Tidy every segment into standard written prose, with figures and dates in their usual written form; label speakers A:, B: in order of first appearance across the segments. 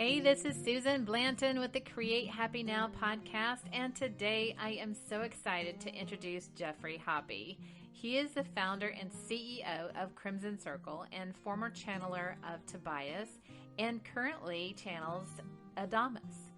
A: Hey, this is Susan Blanton with the Create Happy Now podcast, and today I am so excited to introduce Geoffrey Hoppe. He is the founder and CEO of Crimson Circle and former channeler of Tobias, and currently channels Adamus.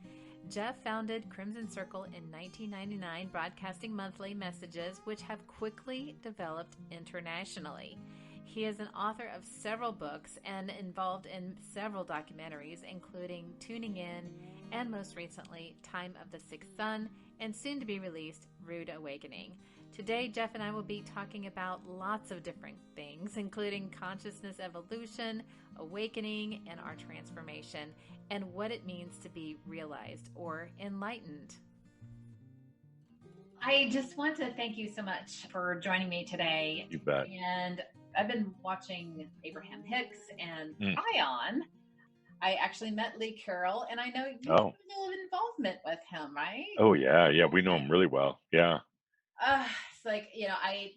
A: Geoff founded Crimson Circle in 1999, broadcasting monthly messages which have quickly developed internationally. He is an author of several books and involved in several documentaries, including Tuning In and most recently Time of the Sixth Sun and soon to be released Rude Awakening. Today, Geoff and I will be talking about lots of different things, including consciousness evolution, awakening, and our transformation, and what it means to be realized or enlightened. I just want to thank you so much for joining me today.
B: You bet.
A: And I've been watching Abraham Hicks and Ion. I actually met Lee Carroll, and I know you have a little involvement with him, right?
B: Oh, yeah. Yeah, we know him really well. Yeah.
A: It's like,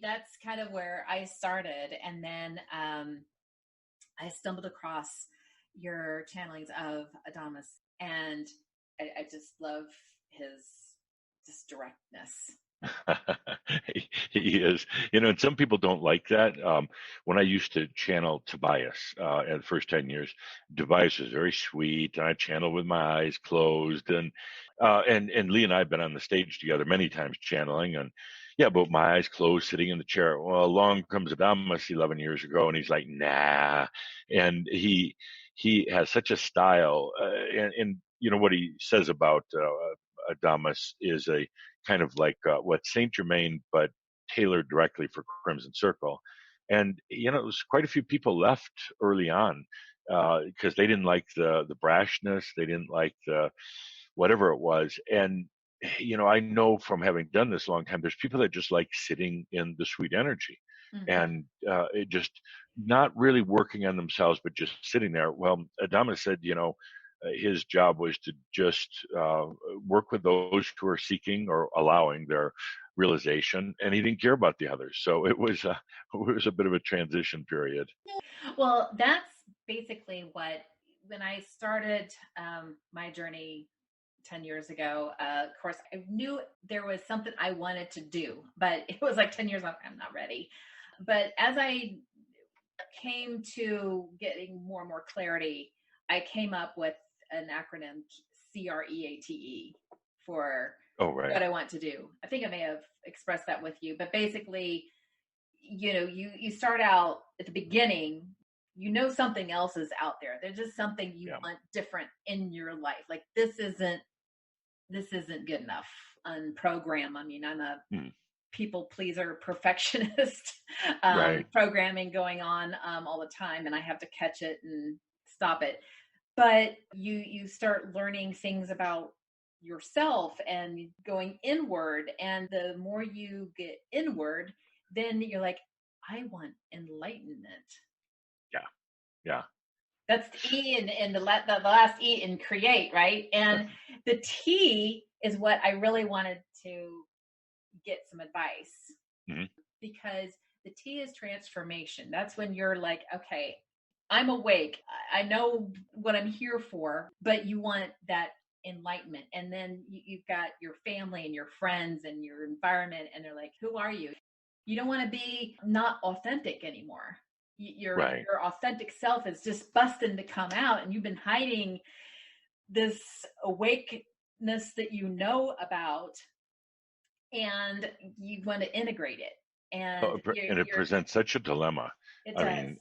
A: that's kind of where I started. And then I stumbled across your channelings of Adamus, and I just love his just directness.
B: He is, and some people don't like that. When I used to channel Tobias at the first 10 years, Tobias was very sweet, and I channeled with my eyes closed, and Lee and I have been on the stage together many times channeling, and but my eyes closed, sitting in the chair. Well, along comes Adamus 11 years ago, and he's like, nah, and he has such a style, and what he says about Adamus is a kind of like what Saint Germain, but tailored directly for Crimson Circle. And it was quite a few people left early on because they didn't like the brashness, they didn't like the whatever it was. And I know from having done this a long time, there's people that just like sitting in the sweet energy, and it just not really working on themselves, but just sitting there. Well, Adamus said, his job was to just work with those who are seeking or allowing their realization, and he didn't care about the others. So it was a bit of a transition period.
A: Well, that's basically when I started my journey 10 years ago, of course, I knew there was something I wanted to do, but it was like 10 years, I'm not ready. But as I came to getting more and more clarity, I came up with an acronym, CREATE, for what I want to do. I think I may have expressed that with you, but basically, you start out at the beginning, something else is out there. There's just something you want different in your life. Like this isn't good enough. Unprogram. I mean, I'm a people pleaser, perfectionist, programming going on all the time, and I have to catch it and stop it. But you start learning things about yourself and going inward. And the more you get inward, then you're like, I want enlightenment.
B: Yeah.
A: That's the E in the last E in create, right? And the T is what I really wanted to get some advice, because the T is transformation. That's when you're like, okay, I'm awake. I know what I'm here for, but you want that enlightenment. And then you've got your family and your friends and your environment, and they're like, who are you? You don't want to be not authentic anymore. Your authentic self is just busting to come out, and you've been hiding this awakeness that you know about, and you want to integrate it. And
B: it presents such a dilemma.
A: It does.
B: I mean,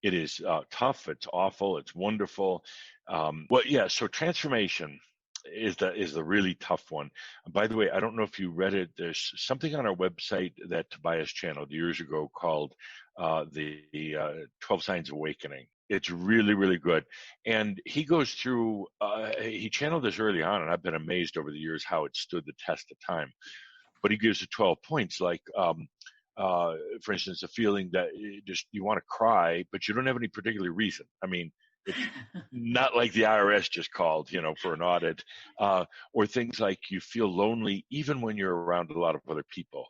B: it is tough. It's awful. It's wonderful. So transformation is the really tough one. By the way, I don't know if you read it. There's something on our website that Tobias channeled years ago called the 12 Signs of Awakening. It's really, really good. And he goes through, he channeled this early on, and I've been amazed over the years how it stood the test of time. But he gives it 12 points, like, for instance, a feeling that you want to cry, but you don't have any particular reason. I mean, it's not like the IRS just called, for an audit, or things like you feel lonely even when you're around a lot of other people.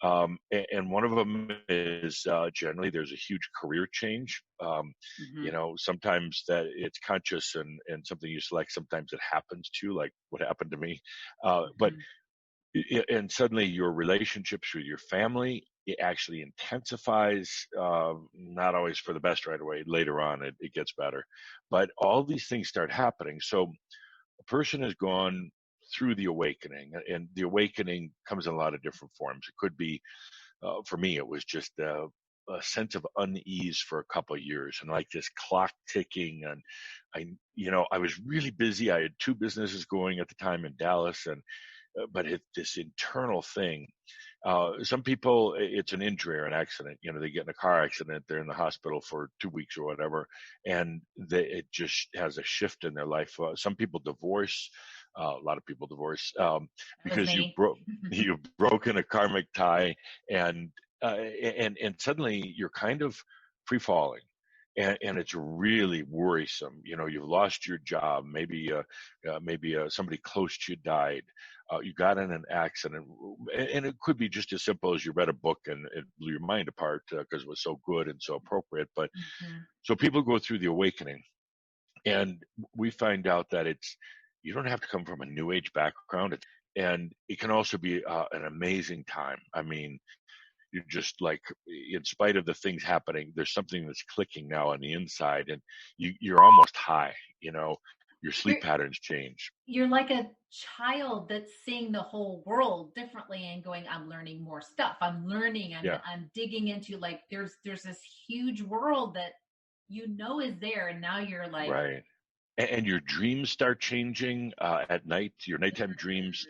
B: And one of them is generally there's a huge career change.
A: Mm-hmm.
B: Sometimes that it's conscious and something you select. Sometimes it happens to, like what happened to me. But
A: Mm-hmm.
B: and suddenly your relationships with your family, it actually intensifies. Not always for the best right away. Later on, it gets better. But all these things start happening. So a person has gone through the awakening, and the awakening comes in a lot of different forms. It could be, for me, it was just a sense of unease for a couple of years, and like this clock ticking. And I was really busy. I had two businesses going at the time in Dallas, and but this internal thing. Some people, it's an injury or an accident. They get in a car accident, they're in the hospital for 2 weeks or whatever, and it just has a shift in their life. Some people divorce. A lot of people divorce
A: That was
B: because
A: me.
B: you've broken a karmic tie, and and suddenly you're kind of free falling. And it's really worrisome. You've lost your job. Maybe somebody close to you died. You got in an accident, and it could be just as simple as you read a book and it blew your mind apart because it was so good and so appropriate. But
A: Mm-hmm.
B: so people go through the awakening, and we find out that you don't have to come from a new age background, and it can also be an amazing time. I mean, you're just like, in spite of the things happening, there's something that's clicking now on the inside, and you're almost high. Your
A: You're
B: sleep patterns change.
A: you're like a child that's seeing the whole world differently and going, I'm learning more stuff. I'm learning. I'm
B: Yeah,
A: I'm digging into, like, there's this huge world that is there, and now you're like,
B: right. And your dreams start changing at night. Your nighttime dreams,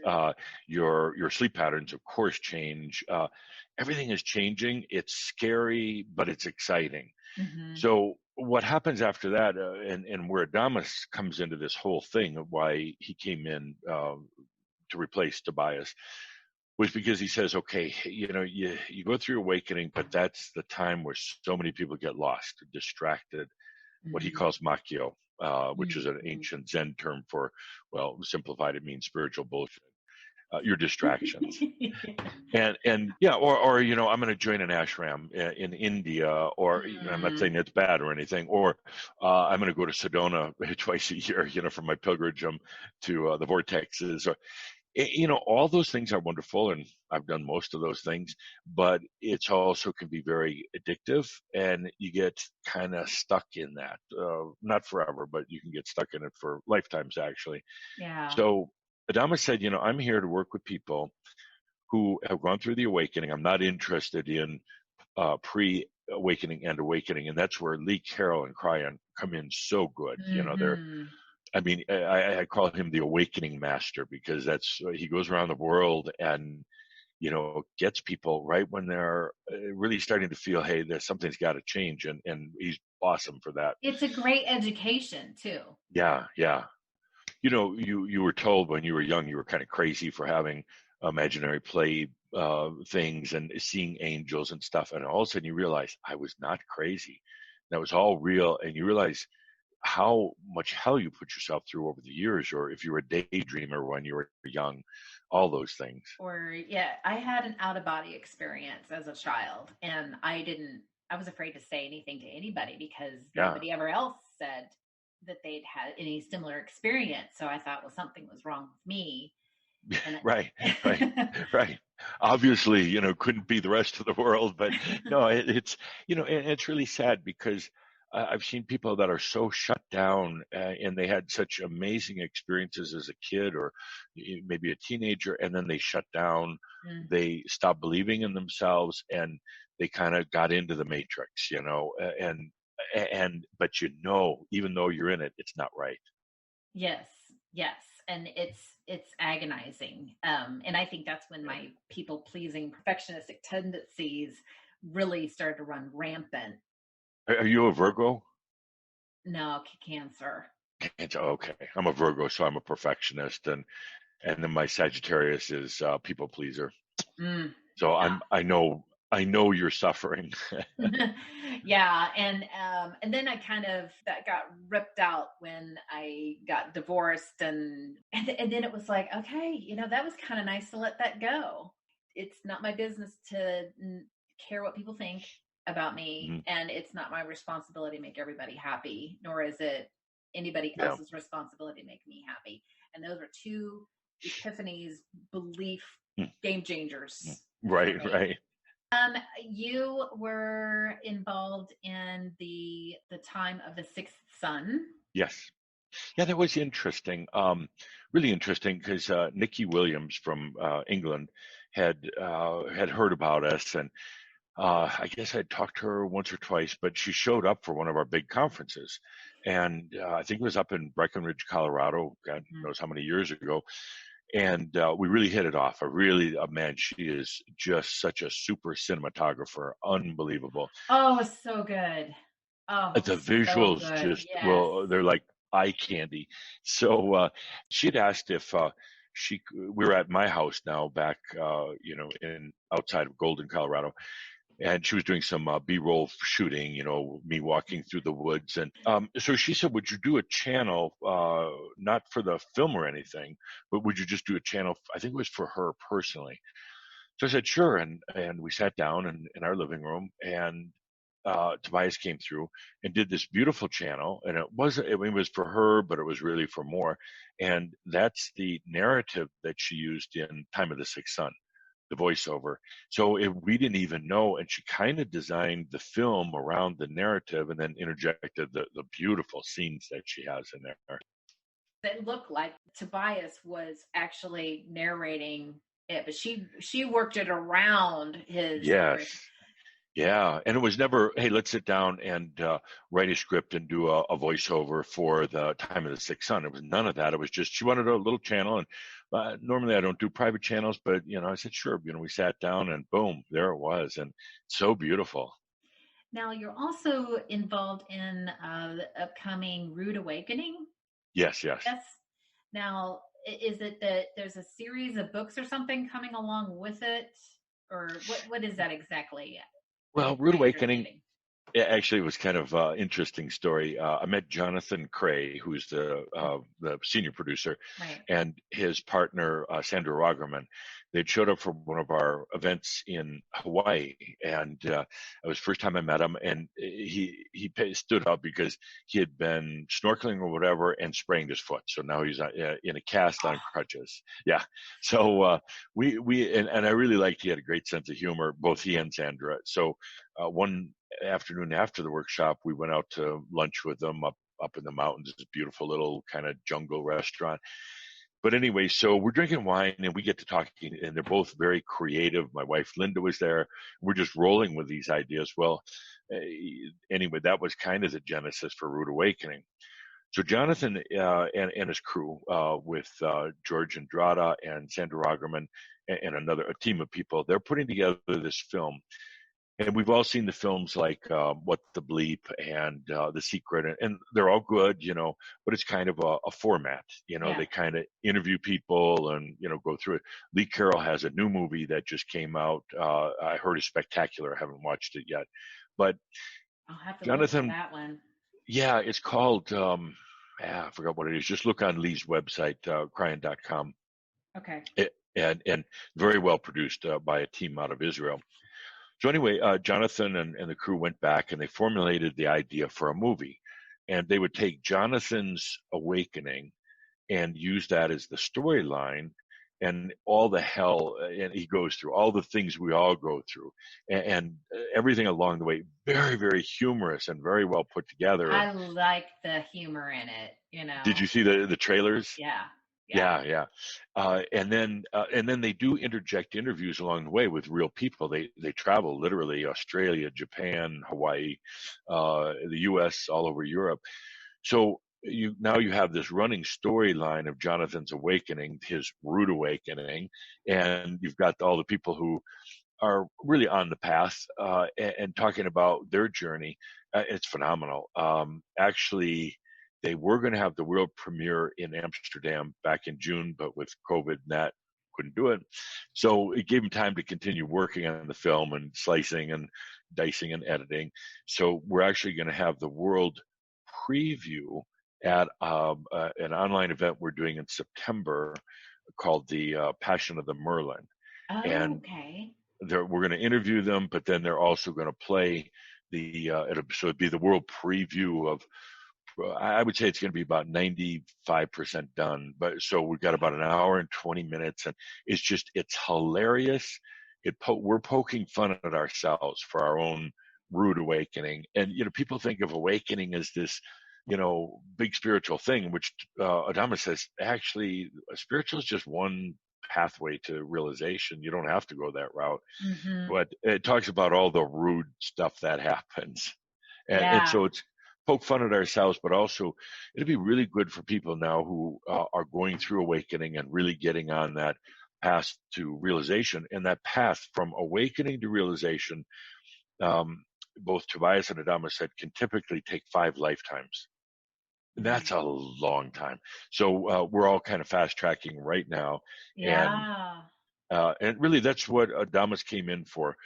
B: your sleep patterns, of course, change. Everything is changing. It's scary, but it's exciting.
A: mm-hmm.
B: So what happens after that, and where Adamus comes into this whole thing of why he came in to replace Tobias, was because he says, okay, you go through awakening, but that's the time where so many people get lost, distracted, what he
A: Mm-hmm.
B: calls makyo, which is an
A: Mm-hmm.
B: ancient Zen term for, well, simplified, it means spiritual bullshit. Your distractions. And yeah, or I'm going to join an ashram in India, or I'm not saying it's bad or anything, or I'm going to go to Sedona twice a year, for my pilgrimage to the vortexes, or all those things are wonderful, and I've done most of those things, but it's also can be very addictive, and you get kind of stuck in that. Not forever, but you can get stuck in it for lifetimes, actually.
A: Yeah.
B: So Adama said, I'm here to work with people who have gone through the awakening. I'm not interested in pre-awakening and awakening, and that's where Lee Carroll and Cryon come in so good.
A: Mm-hmm.
B: I mean, I call him the awakening master, because he goes around the world and gets people right when they're really starting to feel, hey, something's got to change, and he's awesome for that.
A: It's a great education too.
B: Yeah, yeah. You were told when you were young you were kind of crazy for having imaginary play things and seeing angels and stuff, and all of a sudden you realize I was not crazy. That was all real, and you realize how much hell you put yourself through over the years, or if you were a daydreamer when you were young, all those things.
A: Or, yeah, I had an out of body experience as a child, and I was afraid to say anything to anybody because
B: Yeah.
A: nobody ever else said that they'd had any similar experience. So I thought, well, something was wrong with me. And
B: Right, right, right. Obviously, couldn't be the rest of the world, but no, and it's really sad because I've seen people that are so shut down, and they had such amazing experiences as a kid or maybe a teenager, and then they shut down,
A: mm,
B: they stopped believing in themselves, and they kind of got into the matrix, but even though you're in it, it's not right.
A: yes, yes. And it's agonizing. And I think that's when my people pleasing perfectionistic tendencies really started to run rampant.
B: Are you a Virgo?
A: No, cancer.
B: Okay, I'm a Virgo, so I'm a perfectionist, and then my Sagittarius is people pleaser.
A: Mm,
B: So
A: yeah.
B: I know you're suffering.
A: Yeah, and then I kind of that got ripped out when I got divorced, and then it was like, okay, that was kind of nice to let that go. it's not my business to care what people think about me,
B: Mm-hmm.
A: and it's not my responsibility to make everybody happy, nor is it anybody
B: Yeah.
A: else's responsibility to make me happy. And those are two epiphanies, belief
B: Mm.
A: game changers for
B: Right,
A: me.
B: right.
A: You were involved in the time of the sixth sun.
B: Yes. Yeah, that was interesting. Really interesting because Nikki Williams from England had heard about us, and I guess I'd talked to her once or twice, but she showed up for one of our big conferences, and I think it was up in Breckenridge, Colorado. God knows how many years ago. And we really hit it off. Man, she is just such a super cinematographer, unbelievable.
A: Oh, so good. Oh,
B: The
A: so
B: visuals
A: good.
B: just,
A: Yes.
B: well, they're like eye candy. So she'd asked if we were at my house now back, in outside of Golden, Colorado, and she was doing some B-roll shooting, me walking through the woods. And so she said, would you do a channel, not for the film or anything, but would you just do a channel? I think it was for her personally. So I said, sure. And we sat down in our living room, and Tobias came through and did this beautiful channel. And it was for her, but it was really for more. And that's the narrative that she used in Time of the Sixth Sun, the voiceover. So we didn't even know, and she kind of designed the film around the narrative and then interjected the beautiful scenes that she has in there.
A: It looked like Tobias was actually narrating it, but she worked it around his
B: Yes.
A: story.
B: Yeah, and it was never, hey, let's sit down and write a script and do a voiceover for the Time of the Sixth Sun. It was none of that. It was just she wanted a little channel, and normally I don't do private channels, but I said sure. We sat down, and boom, there it was, and so beautiful.
A: Now you're also involved in the upcoming Rude Awakening.
B: Yes, yes.
A: Yes. Now, is it that there's a series of books or something coming along with it, or what is that exactly?
B: Well,
A: My
B: Rude Awakening.
A: understanding.
B: Actually, it was kind of interesting story. I met Jonathan Cray, who's the senior producer,
A: Right.
B: and his partner Sandra Rogerman. They'd showed up for one of our events in Hawaii, and it was the first time I met him. And stood up because he had been snorkeling or whatever and sprained his foot, so now he's in a cast on crutches. Yeah, so and I really liked. He had a great sense of humor, both he and Sandra. So one afternoon after the workshop, we went out to lunch with them up in the mountains. This beautiful little kind of jungle restaurant. But anyway, so we're drinking wine and we get to talking, and they're both very creative. My wife Linda was there. We're just rolling with these ideas. Well, anyway, that was kind of the genesis for Rude Awakening. So Jonathan and his crew, with George Andrada and Sandra Rogerman and a team of people, they're putting together this film. And we've all seen the films like What the Bleep and The Secret, and they're all good, but it's kind of a format.
A: Yeah.
B: They kind of interview people and, go through it. Lee Carroll has a new movie that just came out. I heard is spectacular. I haven't watched it yet. But
A: I'll have to look for
B: Jonathan,
A: that one.
B: yeah, it's called, I forgot what it is. Just look on Lee's website, crying.com.
A: Okay.
B: And very well produced by a team out of Israel. So anyway, Jonathan and the crew went back and they formulated the idea for a movie. And they would take Jonathan's awakening and use that as the storyline, and all the hell and he goes through, all the things we all go through, and everything along the way. Very, very humorous and very well put together.
A: I like the humor in it,
B: Did you see the trailers?
A: Yeah.
B: Yeah. And then they do interject interviews along the way with real people. They travel literally Australia, Japan, Hawaii, the U.S., all over Europe. So you have this running storyline of Jonathan's awakening, his rude awakening, and you've got all the people who are really on the path and talking about their journey. It's phenomenal. Actually, they were going to have the world premiere in Amsterdam back in June, but with COVID and that, couldn't do it. So it gave them time to continue working on the film and slicing and dicing and editing. So we're actually going to have the world preview at an online event we're doing in September called the Passion of the Merlin.
A: Oh,
B: and
A: okay.
B: we're going to interview them, but then they're also going to play so it'd be the world preview of, I would say it's going to be about 95% done. But so we've got about an hour and 20 minutes, and it's hilarious. We're poking fun at ourselves for our own rude awakening. And, people think of awakening as this, big spiritual thing, which Adamus says, actually, spiritual is just one pathway to realization. You don't have to go that route.
A: Mm-hmm.
B: But it talks about all the rude stuff that happens. And
A: Yeah.
B: so it's poke fun at ourselves, but also it'd be really good for people now who are going through awakening and really getting on that path to realization. And that path from awakening to realization, both Tobias and Adamus said, can typically take 5 lifetimes. And that's a long time. So we're all kind of fast tracking right now. And
A: Yeah.
B: and really, that's what Adamus came in for,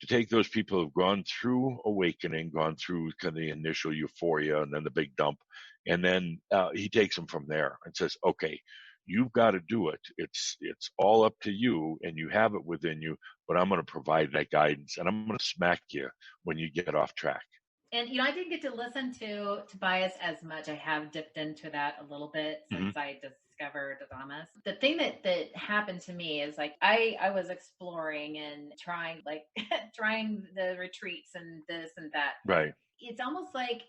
B: to take those people who've gone through awakening, gone through kind of the initial euphoria and then the big dump. And then he takes them from there and says, okay, you've got to do it. It's all up to you, and you have it within you, but I'm going to provide that guidance, and I'm going to smack you when you get off track.
A: And I didn't get to listen to Tobias as much. I have dipped into that a little bit
B: Mm-hmm.
A: since I discovered Adamus. The thing that happened to me is like I was exploring and trying trying the retreats and this and that.
B: Right.
A: It's almost like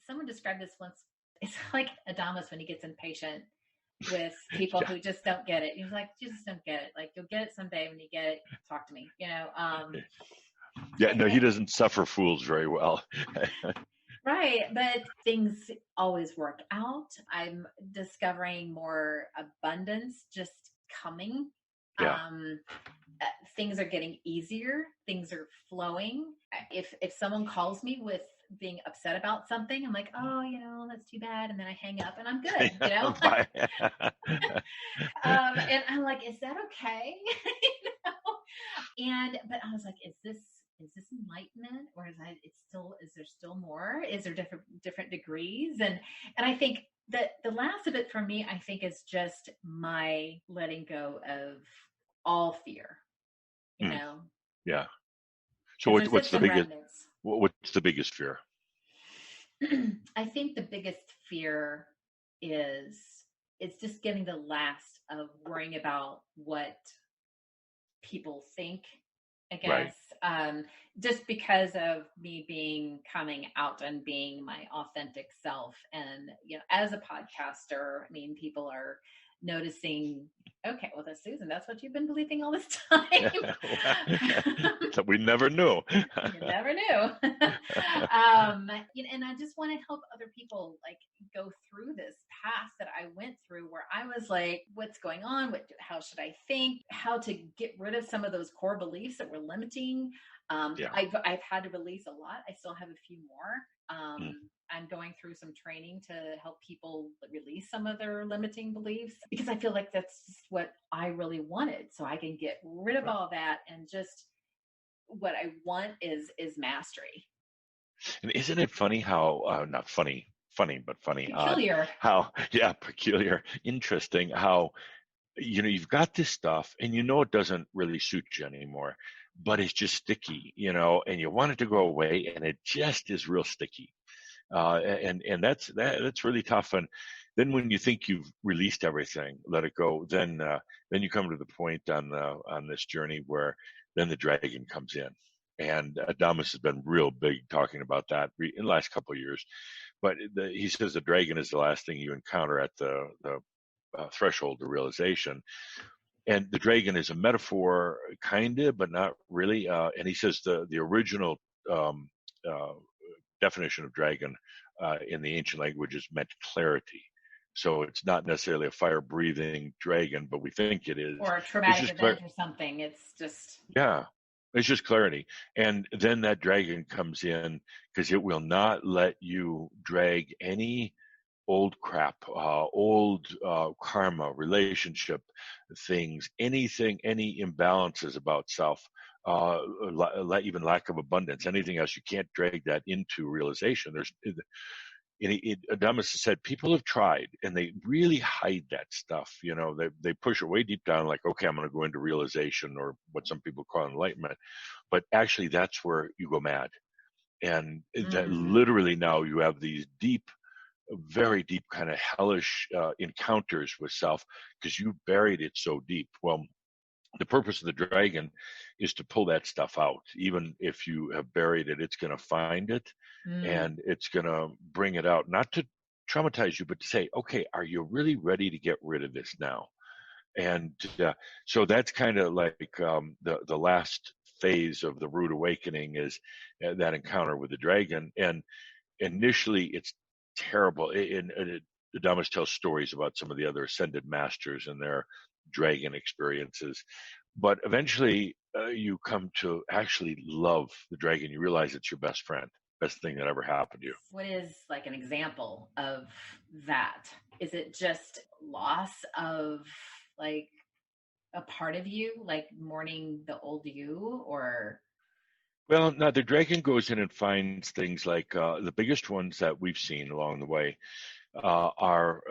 A: someone described this once. It's like Adamus when he gets impatient with people
B: Yeah.
A: who just don't get it. He's like, you just don't get it. Like, you'll get it someday. When you get it, talk to me.
B: Yeah. No, he doesn't suffer fools very well.
A: Right, but things always work out. I'm discovering more abundance just coming.
B: Yeah.
A: Um, Things are getting easier. Things are flowing. If someone calls me with being upset about something, I'm like, oh, that's too bad, and then I hang up and I'm good. And I'm like, is that okay? But I was like, is this enlightenment, or is there still more? Is there different degrees? And I think that the last of it for me, I think, is just my letting go of all fear, you
B: Mm,
A: know,
B: yeah. So
A: because there's
B: what's
A: just
B: the
A: some
B: biggest
A: remnants.
B: what's the biggest fear?
A: I think the biggest fear is it's just getting the last of worrying about what people think, I
B: Right.
A: guess, just because of me coming out and being my authentic self. And, as a podcaster, I mean, people are noticing, okay, well, that's Susan. That's what you've been believing all this time.
B: So we never knew.
A: You never knew. And I just want to help other people like go through this path that I went through, where I was like, what's going on? How should I think? How to get rid of some of those core beliefs that were limiting.
B: Yeah.
A: I've had to release a lot. I still have a few more.
B: Mm.
A: I'm going through some training to help people release some of their limiting beliefs, because I feel like that's just what I really wanted. So I can get rid of
B: Right.
A: all that, and just what I want is mastery.
B: And isn't it funny how not funny, but funny, odd,
A: Peculiar.
B: how peculiar, interesting, how you've got this stuff and it doesn't really suit you anymore, but it's just sticky, and you want it to go away, and it just is real sticky. And that's really tough. And then when you think you've released everything, let it go, then you come to the point on this journey where then the dragon comes in. And Adamus has been real big talking about that in the last couple of years. But he says the dragon is the last thing you encounter at the threshold of realization. And the dragon is a metaphor, kind of, but not really. And he says the original um, uh, definition of dragon in the ancient languages meant clarity. So it's not necessarily a fire-breathing dragon, but we think it is.
A: Or a
B: It's
A: traumatic
B: just
A: event or something. It's just,
B: yeah, it's just clarity. And then that dragon comes in because it will not let you drag any old crap, old karma, relationship things, anything, any imbalances about self, even lack of abundance, anything else. You can't drag that into realization. Adamus has said people have tried and they really hide that stuff. They push it way deep down, like, okay, I'm going to go into realization, or what some people call enlightenment. But actually, that's where you go mad. And that
A: Mm.
B: literally now you have these deep, very deep kind of hellish encounters with self because you buried it so deep. Well, the purpose of the dragon is to pull that stuff out. Even if you have buried it, it's going to find it
A: Mm.
B: and it's going to bring it out, not to traumatize you, but to say, okay, are you really ready to get rid of this now? And so that's kind of like the last phase of the rude awakening is that encounter with the dragon. And initially, it's terrible. And Adamus tells stories about some of the other ascended masters and their dragon experiences. But eventually, you come to actually love the dragon. You realize it's your best friend, best thing that ever happened to you.
A: What is like an example of that? Is it just loss of like a part of you, like mourning the old you, or?
B: Well, now the dragon goes in and finds things like the biggest ones that we've seen along the way are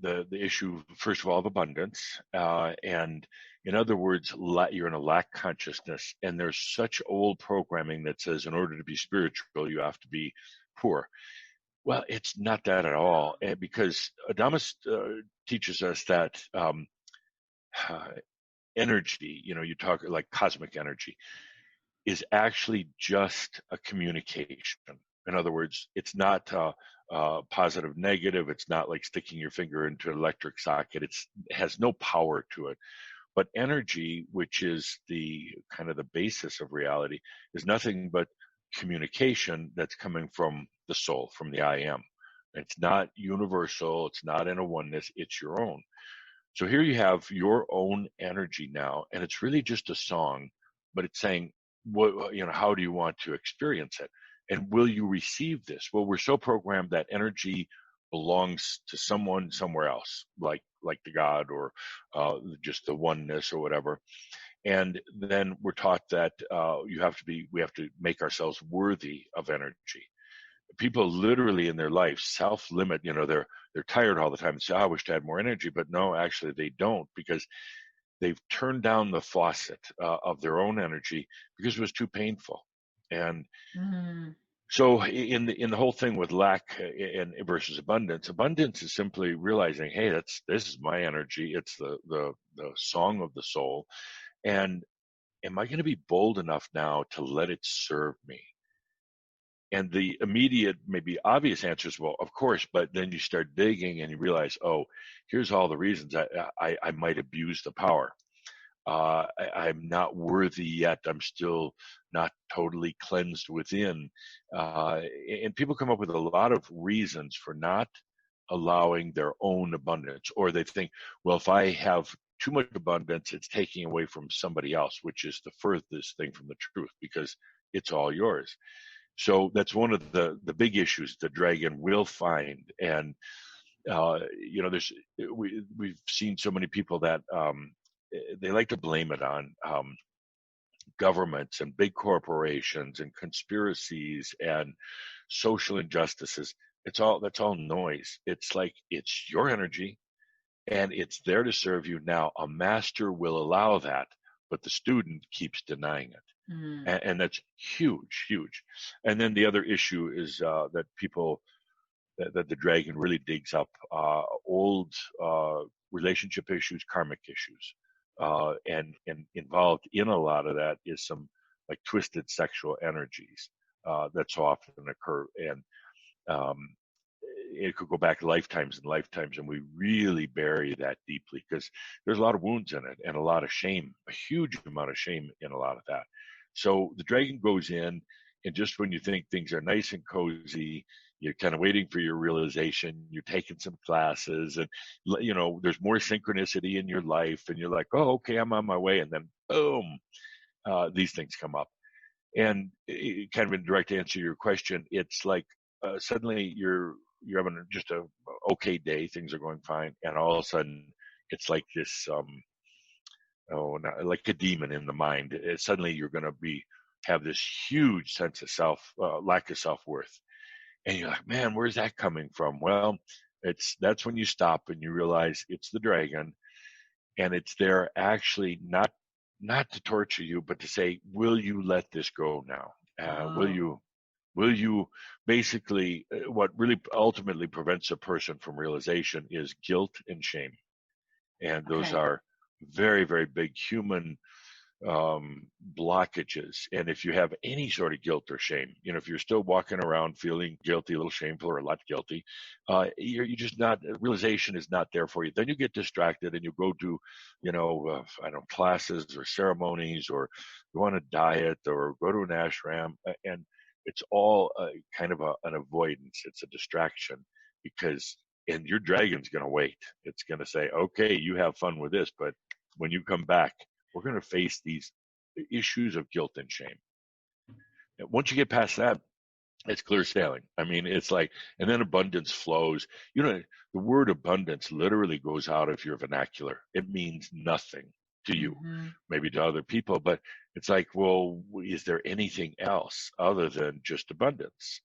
B: the issue, first of all, of abundance, and in other words, you're in a lack consciousness, and there's such old programming that says in order to be spiritual, you have to be poor. Well, it's not that at all, and because Adamus teaches us that uh, energy, you talk like cosmic energy, is actually just a communication. In other words, it's not positive, negative. It's not like sticking your finger into an electric socket. It has no power to it. But energy, which is the kind of the basis of reality, is nothing but communication that's coming from the soul, from the I am. It's not universal. It's not in a oneness. It's your own. So here you have your own energy now, and it's really just a song, but it's saying, how do you want to experience it? And will you receive this? Well, we're so programmed that energy belongs to someone somewhere else, like the God or just the oneness or whatever. And then we're taught that we have to make ourselves worthy of energy. People literally in their life self-limit. They're tired all the time and say, I wish I had more energy, but no, actually they don't, because they've turned down the faucet of their own energy because it was too painful. And
A: Mm.
B: so in the whole thing with lack and versus abundance is simply realizing, hey, this is my energy. It's the song of the soul. And am I going to be bold enough now to let it serve me? And the immediate, maybe obvious answer is, well, of course, but then you start digging and you realize, oh, here's all the reasons I might abuse the power. I'm not worthy yet. I'm still not totally cleansed within. And people come up with a lot of reasons for not allowing their own abundance, or they think, well, if I have too much abundance, it's taking away from somebody else, which is the furthest thing from the truth, because it's all yours. So that's one of the big issues the dragon will find. And there's we've seen so many people that they like to blame it on governments and big corporations and conspiracies and social injustices. That's all noise. It's like, it's your energy and it's there to serve you. Now a master will allow that, but the student keeps denying it.
A: Mm.
B: And that's huge. And then the other issue is that that the dragon really digs up old relationship issues, karmic issues, and involved in a lot of that is some like twisted sexual energies that so often occur, and um, it could go back lifetimes and lifetimes, and we really bury that deeply because there's a lot of wounds in it and a lot of shame, a huge amount of shame in a lot of that. So the dragon goes in, and just when you think things are nice and cozy, you're kind of waiting for your realization, you're taking some classes, and there's more synchronicity in your life, and you're like, oh, okay, I'm on my way, and then boom, these things come up. And kind of in direct answer to your question, it's like suddenly you're having just a okay day, things are going fine, and all of a sudden it's like this like a demon in the mind. Suddenly you're going to have this huge sense of lack of self-worth, And you're like, man, where's that coming from? Well, that's when you stop and you realize it's the dragon, and it's there actually not to torture you, but to say, will you let this go now? Will
A: Oh,
B: you will you basically what really ultimately prevents a person from realization is guilt and shame, and those
A: okay.
B: are very, very big human blockages. And if you have any sort of guilt or shame, if you're still walking around feeling guilty, a little shameful, or a lot guilty, you're just not, realization is not there for you. Then you get distracted and you go do, I don't know, classes or ceremonies, or go on a diet or go to an ashram. And it's all kind of an avoidance. It's a distraction because, and your dragon's going to wait. It's going to say, okay, you have fun with this, but when you come back, we're going to face these issues of guilt and shame. And once you get past that, it's clear sailing. I mean, it's like, and then abundance flows. The word abundance literally goes out of your vernacular. It means nothing to you,
A: Mm-hmm.
B: maybe to other people, but it's like, well, is there anything else other than just abundance?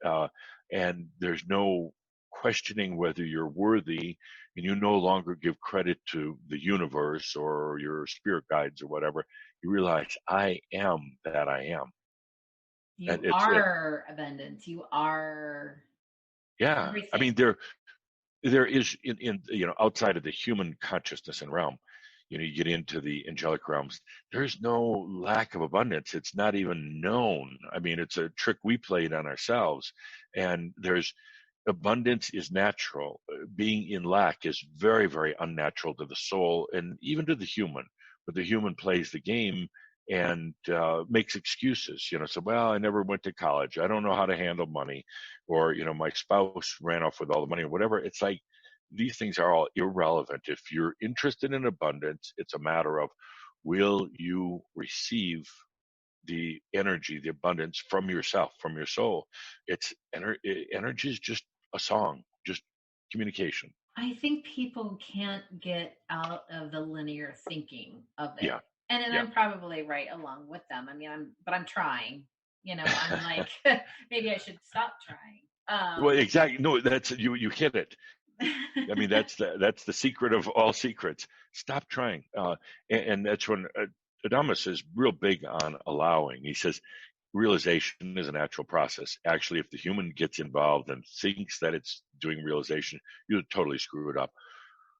B: And there's no questioning whether you're worthy, and you no longer give credit to the universe or your spirit guides or whatever. You realize, I am that I am. And
A: You
B: it's
A: are abundance. You are
B: yeah. I mean,
A: everything.
B: there is in outside of the human consciousness and realm, you get into the angelic realms, there's no lack of abundance. It's not even known. I mean, it's a trick we played on ourselves. And there's abundance is natural. Being in lack is very, very unnatural to the soul and even to the human. But the human plays the game and makes excuses. So, well, I never went to college. I don't know how to handle money, or my spouse ran off with all the money, or whatever. It's like these things are all irrelevant. If you're interested in abundance, it's a matter of, will you receive the energy, the abundance from yourself, from your soul. Energy is just a song, just communication.
A: I think people can't get out of the linear thinking of it.
B: Yeah,
A: And then
B: yeah.
A: I'm probably right along with them. I mean, I'm trying. I'm like, maybe I should stop trying.
B: Well, exactly. No, that's you hit it. I mean, that's the secret of all secrets. Stop trying, and that's when Adamus is real big on allowing. He says realization is a natural process. Actually, if the human gets involved and thinks that it's doing realization, you totally screw it up.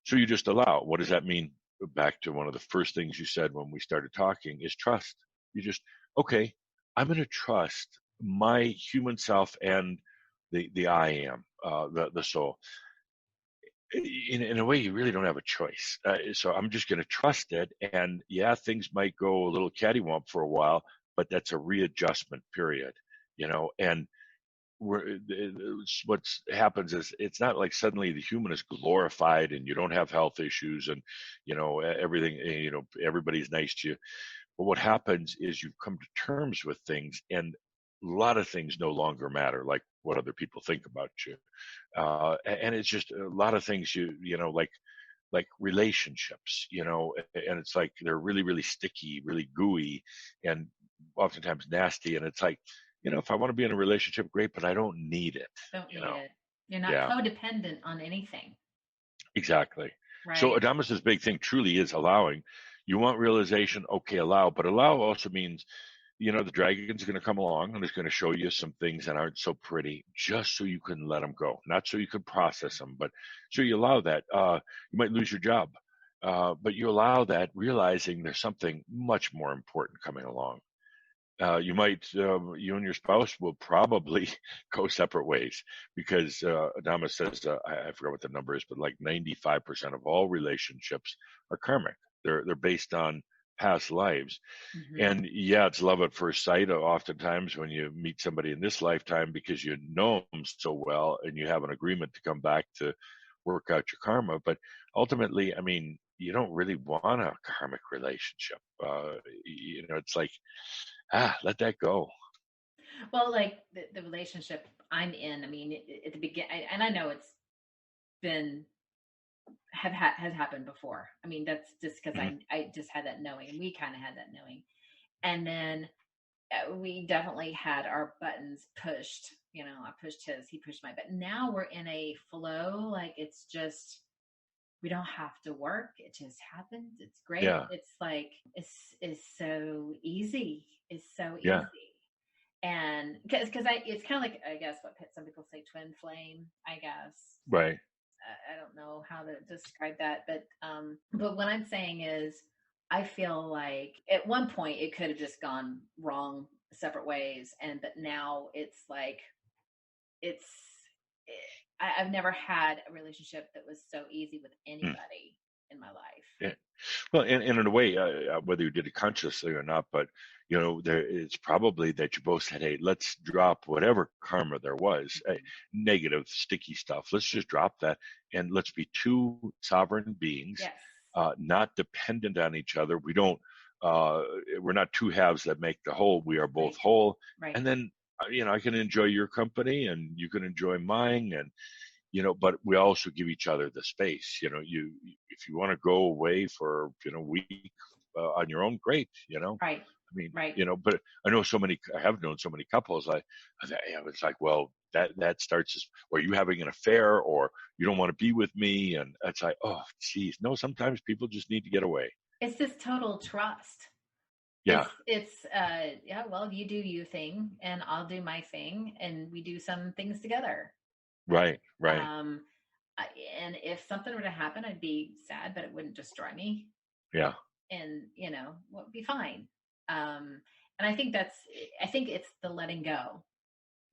B: So you just allow. What does that mean? Back to one of the first things you said when we started talking is trust. You just, okay, I'm going to trust my human self and the I am, the soul. In a way, you really don't have a choice. So I'm just going to trust it. And yeah, things might go a little cattywomp for a while, but that's a readjustment period, and what happens is, it's not like suddenly the human is glorified and you don't have health issues and everything, everybody's nice to you. But what happens is you've come to terms with things, and a lot of things no longer matter, like what other people think about you. And it's just a lot of things, like relationships, and it's like they're really, really sticky, really gooey, and oftentimes nasty. And it's like, if I want to be in a relationship, great, but I don't need it,
A: Don't
B: you
A: need
B: know?
A: it. You're not
B: Yeah,
A: codependent on anything,
B: exactly. So
A: right?
B: Adamus's big thing truly is allowing. You want realization, okay, allow, but allow also means, the dragon's going to come along and it's going to show you some things that aren't so pretty, just so you can let them go, not so you can process them, but so you allow that. You might lose your job, but you allow that, realizing there's something much more important coming along. You and your spouse will probably go separate ways, because Adamus says, I forgot what the number is, but like 95% of all relationships are karmic. They're based on past lives.
A: Hmm.
B: And yeah, it's love at first sight, oftentimes when you meet somebody in this lifetime because you know them so well and you have an agreement to come back to work out your karma. But ultimately, I mean, you don't really want a karmic relationship. It's like, let that go.
A: Well, like the relationship I'm in, I mean, at the beginning, and I know it's been has happened before. I mean, that's just because
B: Mhm.
A: I just had that knowing, and we kind of had that knowing, and then we definitely had our buttons pushed. I pushed his, he pushed my button. Now we're in a flow. Like, it's just, we don't have to work. It just happens. It's great.
B: Yeah.
A: It's like, it's so easy. It's so
B: Yeah.
A: easy. And because it's kind of like, I guess what some people say, twin flame, I guess.
B: Right.
A: I don't know how to describe that, but what I'm saying is, I feel like at one point it could have just gone wrong separate ways, but now it's like, it's I've never had a relationship that was so easy with
B: Mm.
A: anybody in my life.
B: Yeah. Well, and in a way, whether you did it consciously or not, but it's probably that you both said, "Hey, let's drop whatever karma there was, negative, sticky stuff. Let's just drop that, and let's be two sovereign beings,
A: Yes.
B: not dependent on each other. We don't. We're not two halves that make the whole. We are both
A: Right.
B: whole.
A: Right.
B: And then, I can enjoy your company, and you can enjoy mine, and but we also give each other the space. You if you want to go away for a week on your own, great.
A: Right.
B: I mean,
A: Right.
B: but I have known so many couples. It's like, well, that starts as, or you having an affair, or you don't want to be with me, and it's like, oh, geez, no. Sometimes people just need to get away.
A: It's this total trust.
B: Yeah.
A: Yeah, well, you do you thing and I'll do my thing, and we do some things together.
B: Right. Right.
A: Um, and if something were to happen, I'd be sad, but it wouldn't destroy me.
B: Yeah.
A: And, we'll be fine. And I think it's the letting go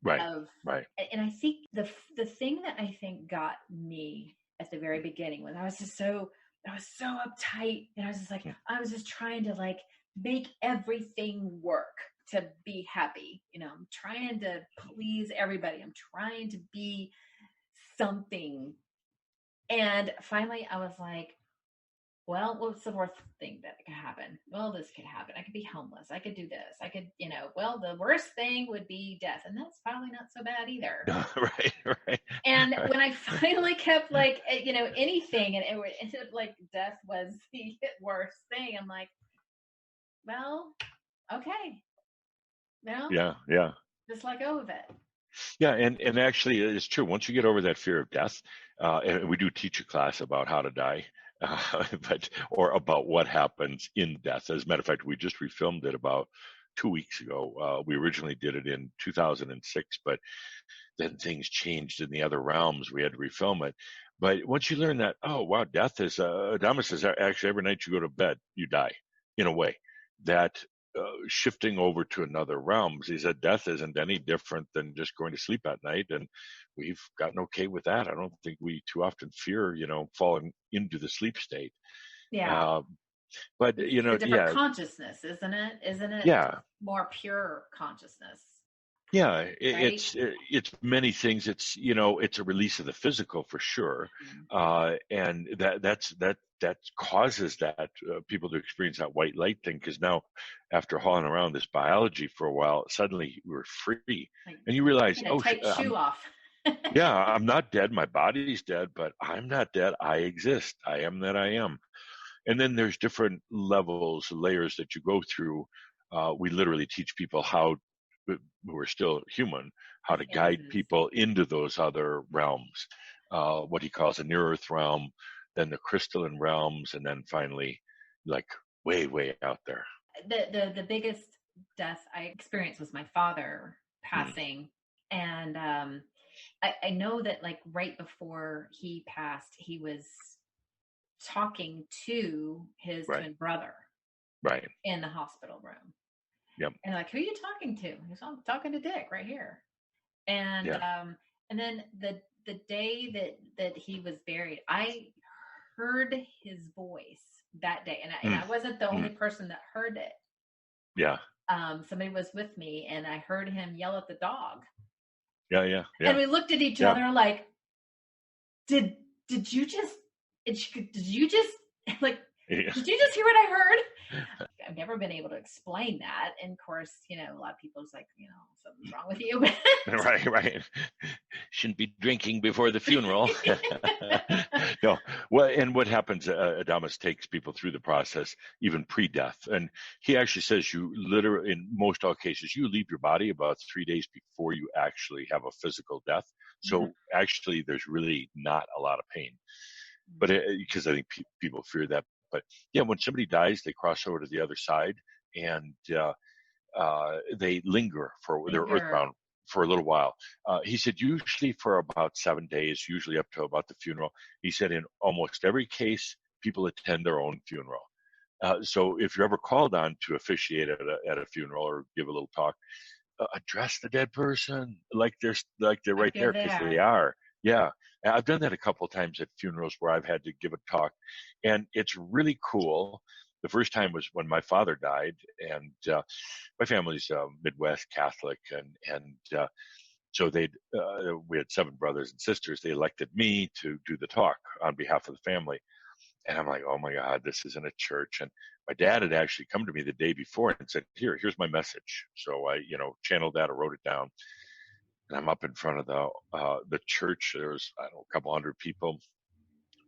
B: Right.
A: of,
B: Right.
A: and I think the thing that I think got me at the very beginning was I was so uptight, and I was just like, I was just trying to like make everything work to be happy. I'm trying to please everybody. I'm trying to be something. And finally I was like, well, what's the worst thing that could happen? Well, this could happen. I could be homeless. I could do this. I could, well, the worst thing would be death. And that's probably not so bad either.
B: Right. Right.
A: And when I finally kept like, anything, and it ended up like death was the worst thing, I'm like, well, okay.
B: Yeah. Yeah.
A: Just let go of it.
B: Yeah, and actually, it's true. Once you get over that fear of death, and we do teach a class about how to die, or about what happens in death. As a matter of fact, we just refilmed it about 2 weeks ago. We originally did it in 2006, but then things changed in the other realms. We had to refilm it. But once you learn that, oh wow, death is Adamus says actually every night you go to bed, you die in a way that. Shifting over to another realm, he said death isn't any different than just going to sleep at night, and we've gotten okay with that. I don't think we too often fear, falling into the sleep state.
A: Yeah.
B: Uh, but
A: It's a different consciousness, isn't it? Isn't it
B: yeah,
A: more pure consciousness?
B: yeah,
A: Right?
B: it's many things. It's a release of the physical for sure, and that causes that people to experience that white light thing, because now after hauling around this biology for a while, suddenly we're free,
A: Like,
B: and you realize,
A: a tight shoe off.
B: yeah, I'm not dead. My body's dead, but I'm not dead. I exist. I am that I am. And then there's different levels, layers that you go through. We literally teach people who are still human, how to guide people into those other realms, what he calls the near earth realm, then the crystalline realms, and then finally, like way, way out there.
A: The biggest death I experienced was my father
B: Mm.
A: passing. And I know that like right before he passed, he was talking to his
B: Right.
A: twin brother
B: Right.
A: in the hospital room.
B: Yep.
A: And like, who are you talking to? He goes, I'm talking to Dick right here. And
B: Yeah.
A: and then the day that he was buried, I heard his voice that day, and I wasn't the only person that heard it.
B: Yeah.
A: Somebody was with me, and I heard him yell at the dog.
B: Yeah. Yeah. Yeah.
A: And we looked at each other like, did you just like
B: Yeah.
A: Did you just hear what I heard? I've never been able to explain that. And of course, a lot of people's like, something's wrong with you.
B: Right, right. Shouldn't be drinking before the funeral. No. Well, and what happens, Adamus takes people through the process, even pre-death. And he actually says you literally, in most all cases, you leave your body about 3 days before you actually have a physical death.
A: Mhm.
B: So actually, there's really not a lot of pain. But because I think people fear that. But yeah, when somebody dies, they cross over to the other side, and they linger for their
A: Linger.
B: earthbound for a little while. He said usually for about 7 days, usually up to about the funeral. He said in almost every case, people attend their own funeral. So if you're ever called on to officiate at a funeral or give a little talk, address the dead person like they're
A: Like
B: right
A: they're
B: there because they
A: there.
B: are. Yeah, I've done that a couple of times at funerals where I've had to give a talk, and it's really cool. The first time was when my father died, and my family's Midwest Catholic, and so we had 7 brothers and sisters. They elected me to do the talk on behalf of the family, and I'm like, oh my God, this isn't a church. And my dad had actually come to me the day before and said, here's my message. So I, channeled that or wrote it down. And I'm up in front of the church. There was, I don't know, a couple hundred people.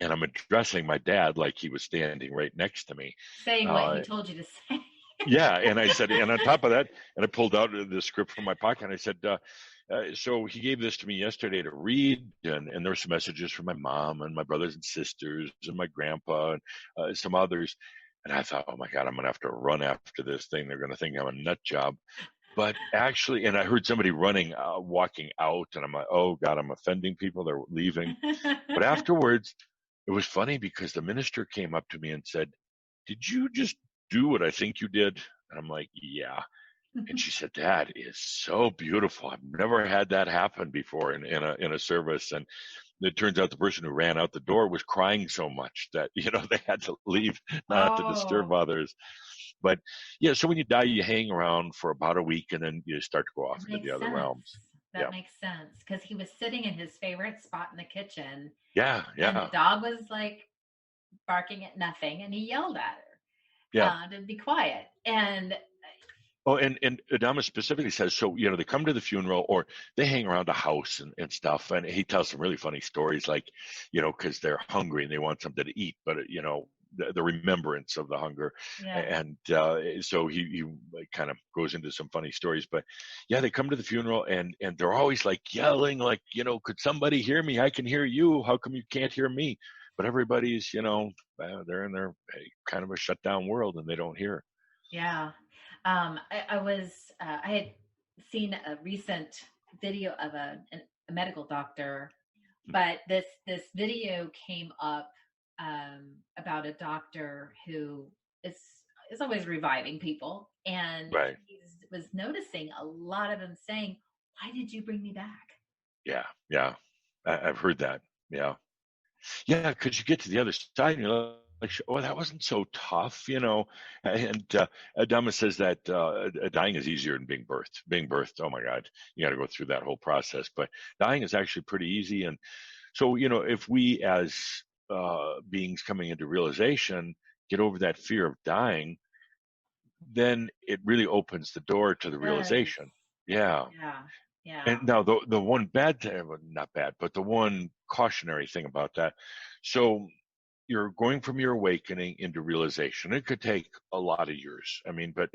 B: And I'm addressing my dad like he was standing right next to me.
A: Saying what
B: Uh,
A: he told you to say.
B: yeah. And I said, and on top of that, and I pulled out the script from my pocket and I said, so he gave this to me yesterday to read, and there were some messages from my mom and my brothers and sisters and my grandpa and some others. And I thought, oh my God, I'm going to have to run after this thing. They're going to think I'm a nut job. But actually, and I heard somebody running, walking out, and I'm like, oh God, I'm offending people. They're leaving. But afterwards, it was funny because the minister came up to me and said, did you just do what I think you did? And I'm like, yeah. And she said, that is so beautiful. I've never had that happen before in a service. And it turns out the person who ran out the door was crying so much that, they had to leave, not to disturb
A: Oh,
B: others. But yeah, so when you die, you hang around for about a week and then you start to go off
A: that
B: into the
A: makes
B: other
A: sense.
B: realms.
A: That
B: Yeah.
A: makes sense. Because he was sitting in his favorite spot in the kitchen
B: Yeah.
A: and the
B: Yeah.
A: dog was like barking at nothing and he yelled at her
B: Yeah.
A: to be quiet. And
B: Oh, and Adamus specifically says, so, they come to the funeral or they hang around the house and stuff. And he tells some really funny stories like, because they're hungry and they want something to eat, but, the remembrance of the hunger.
A: yeah,
B: And so he kind of goes into some funny stories. But yeah, they come to the funeral and they're always like yelling, like, could somebody hear me? I can hear you. How come you can't hear me? But everybody's, they're in their kind of a shut down world and they don't hear.
A: yeah. I had seen a recent video of a medical doctor, but this video came up about a doctor who is is always reviving people, and
B: Right.
A: he was noticing a lot of them saying, "Why did you bring me back?"
B: Yeah, yeah. I've heard that. Yeah. Yeah, because you get to the other side and you're like, oh, that wasn't so tough, And Adama says that dying is easier than being birthed. Being birthed, oh my God, you got to go through that whole process. But dying is actually pretty easy. And so, if we as beings coming into realization get over that fear of dying, then it really opens the door to the
A: It does.
B: realization. Yeah.
A: Yeah,
B: And
A: yeah.
B: now the one bad thing, well, not bad, but the one cautionary thing about that. So you're going from your awakening into realization. It could take a lot of years. I mean, but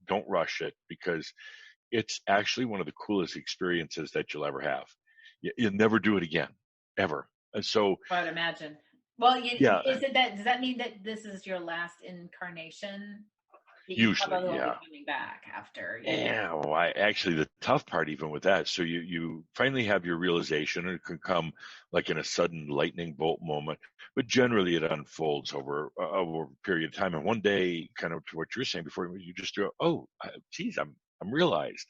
B: don't rush it because it's actually one of the coolest experiences that you'll ever have. You'll never do it again, ever. And so,
A: I would imagine. Well,
B: yeah,
A: is it that? Does that mean that this is your last incarnation? That you
B: usually,
A: probably won't be
B: yeah.
A: coming back after.
B: Yeah, well, actually, the tough part, even with that, so you finally have your realization, and it can come like in a sudden lightning bolt moment, but generally it unfolds over a period of time. And one day, kind of to what you're saying before, you just go, oh, geez, I'm realized.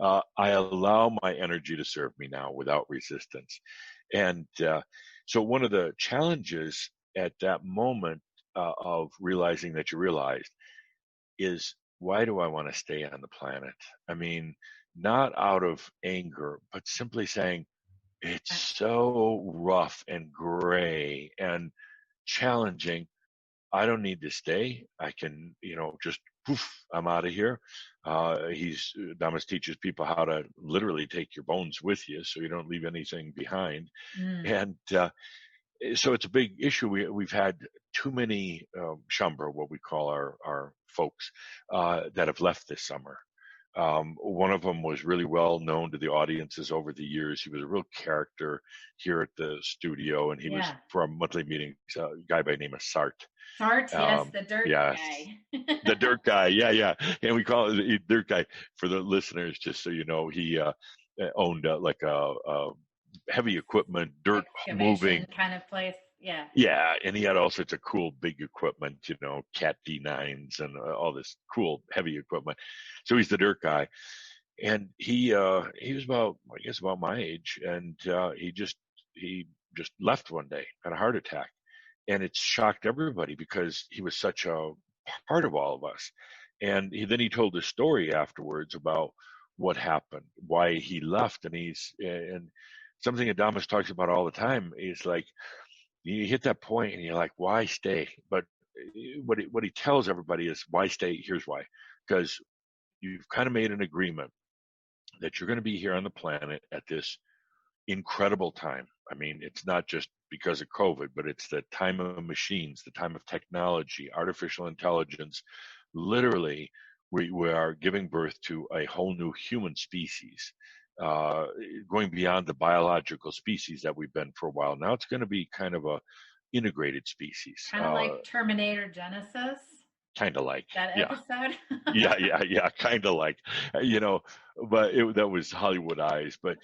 B: I allow my energy to serve me now without resistance, and so one of the challenges at that moment of realizing that you realized is why do I want to stay on the planet? I mean, not out of anger, but simply saying it's so rough and gray and challenging. I don't need to stay. I can, just poof, I'm out of here. Adamus teaches people how to literally take your bones with you so you don't leave anything behind.
A: Mm.
B: And so it's a big issue. We've had too many Shumbra, what we call our folks, that have left this summer. One of them was really well known to the audiences over the years. He was a real character here at the studio, and he was
A: Yeah.
B: from monthly meetings. A guy by the name of Sart.
A: Sart, yes, the dirt
B: Yes,
A: guy.
B: the dirt guy. Yeah, yeah, and we call it the dirt guy for the listeners, just so you know. He owned like a heavy equipment, dirt moving.
A: Excavation kind of place. Yeah.
B: Yeah, and he had all sorts of cool big equipment, Cat D9s and all this cool heavy equipment. So he's the dirt guy, and he was about my age, and he just left one day, had a heart attack, and it shocked everybody because he was such a part of all of us. And then he told a story afterwards about what happened, why he left, and something Adamus talks about all the time is like you hit that point and you're like, why stay? But what he tells everybody is why stay. Here's why, because you've kind of made an agreement that you're going to be here on the planet at this incredible time. I mean, it's not just because of COVID, but it's the time of machines, the time of technology, artificial intelligence. Literally, we are giving birth to a whole new human species, going beyond the biological species that we've been for a while. Now it's going to be kind of a integrated species.
A: Kind of like Terminator Genesis,
B: Kind of like,
A: that
B: yeah.
A: episode.
B: Yeah, kind of like, but that was Hollywoodized. But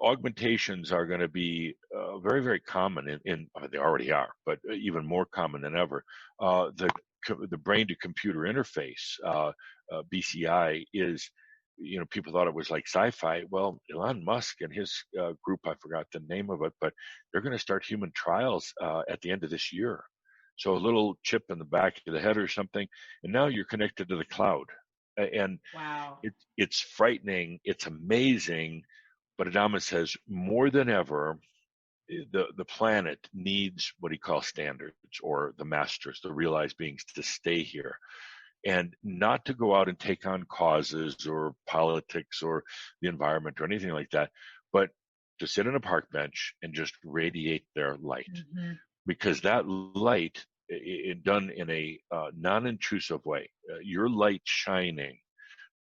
B: augmentations are going to be very, very common they already are, but even more common than ever. The brain to computer interface, BCI, is, people thought it was like sci-fi. Well, Elon Musk and his group, I forgot the name of it, but they're going to start human trials at the end of this year. So a little chip in the back of the head or something, and now you're connected to the cloud. And
A: Wow.
B: it's frightening. It's amazing. But Adamus says more than ever, the planet needs what he calls standards, or the masters, the realized beings, to stay here and not to go out and take on causes or politics or the environment or anything like that, but to sit on a park bench and just radiate their light.
A: Mm-hmm.
B: Because that light, done in a non-intrusive way, your light shining,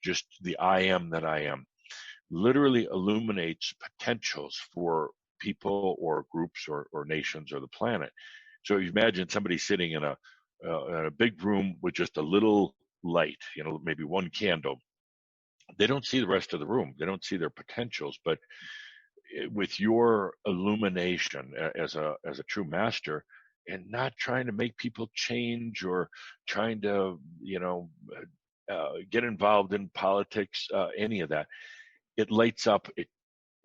B: just the I am that I am, literally illuminates potentials for people or groups or nations or the planet. So you imagine somebody sitting in a big room with just a little light, maybe one candle. They don't see the rest of the room. They don't see their potentials, but with your illumination as a true master, and not trying to make people change or trying to get involved in politics, any of that, it lights up, it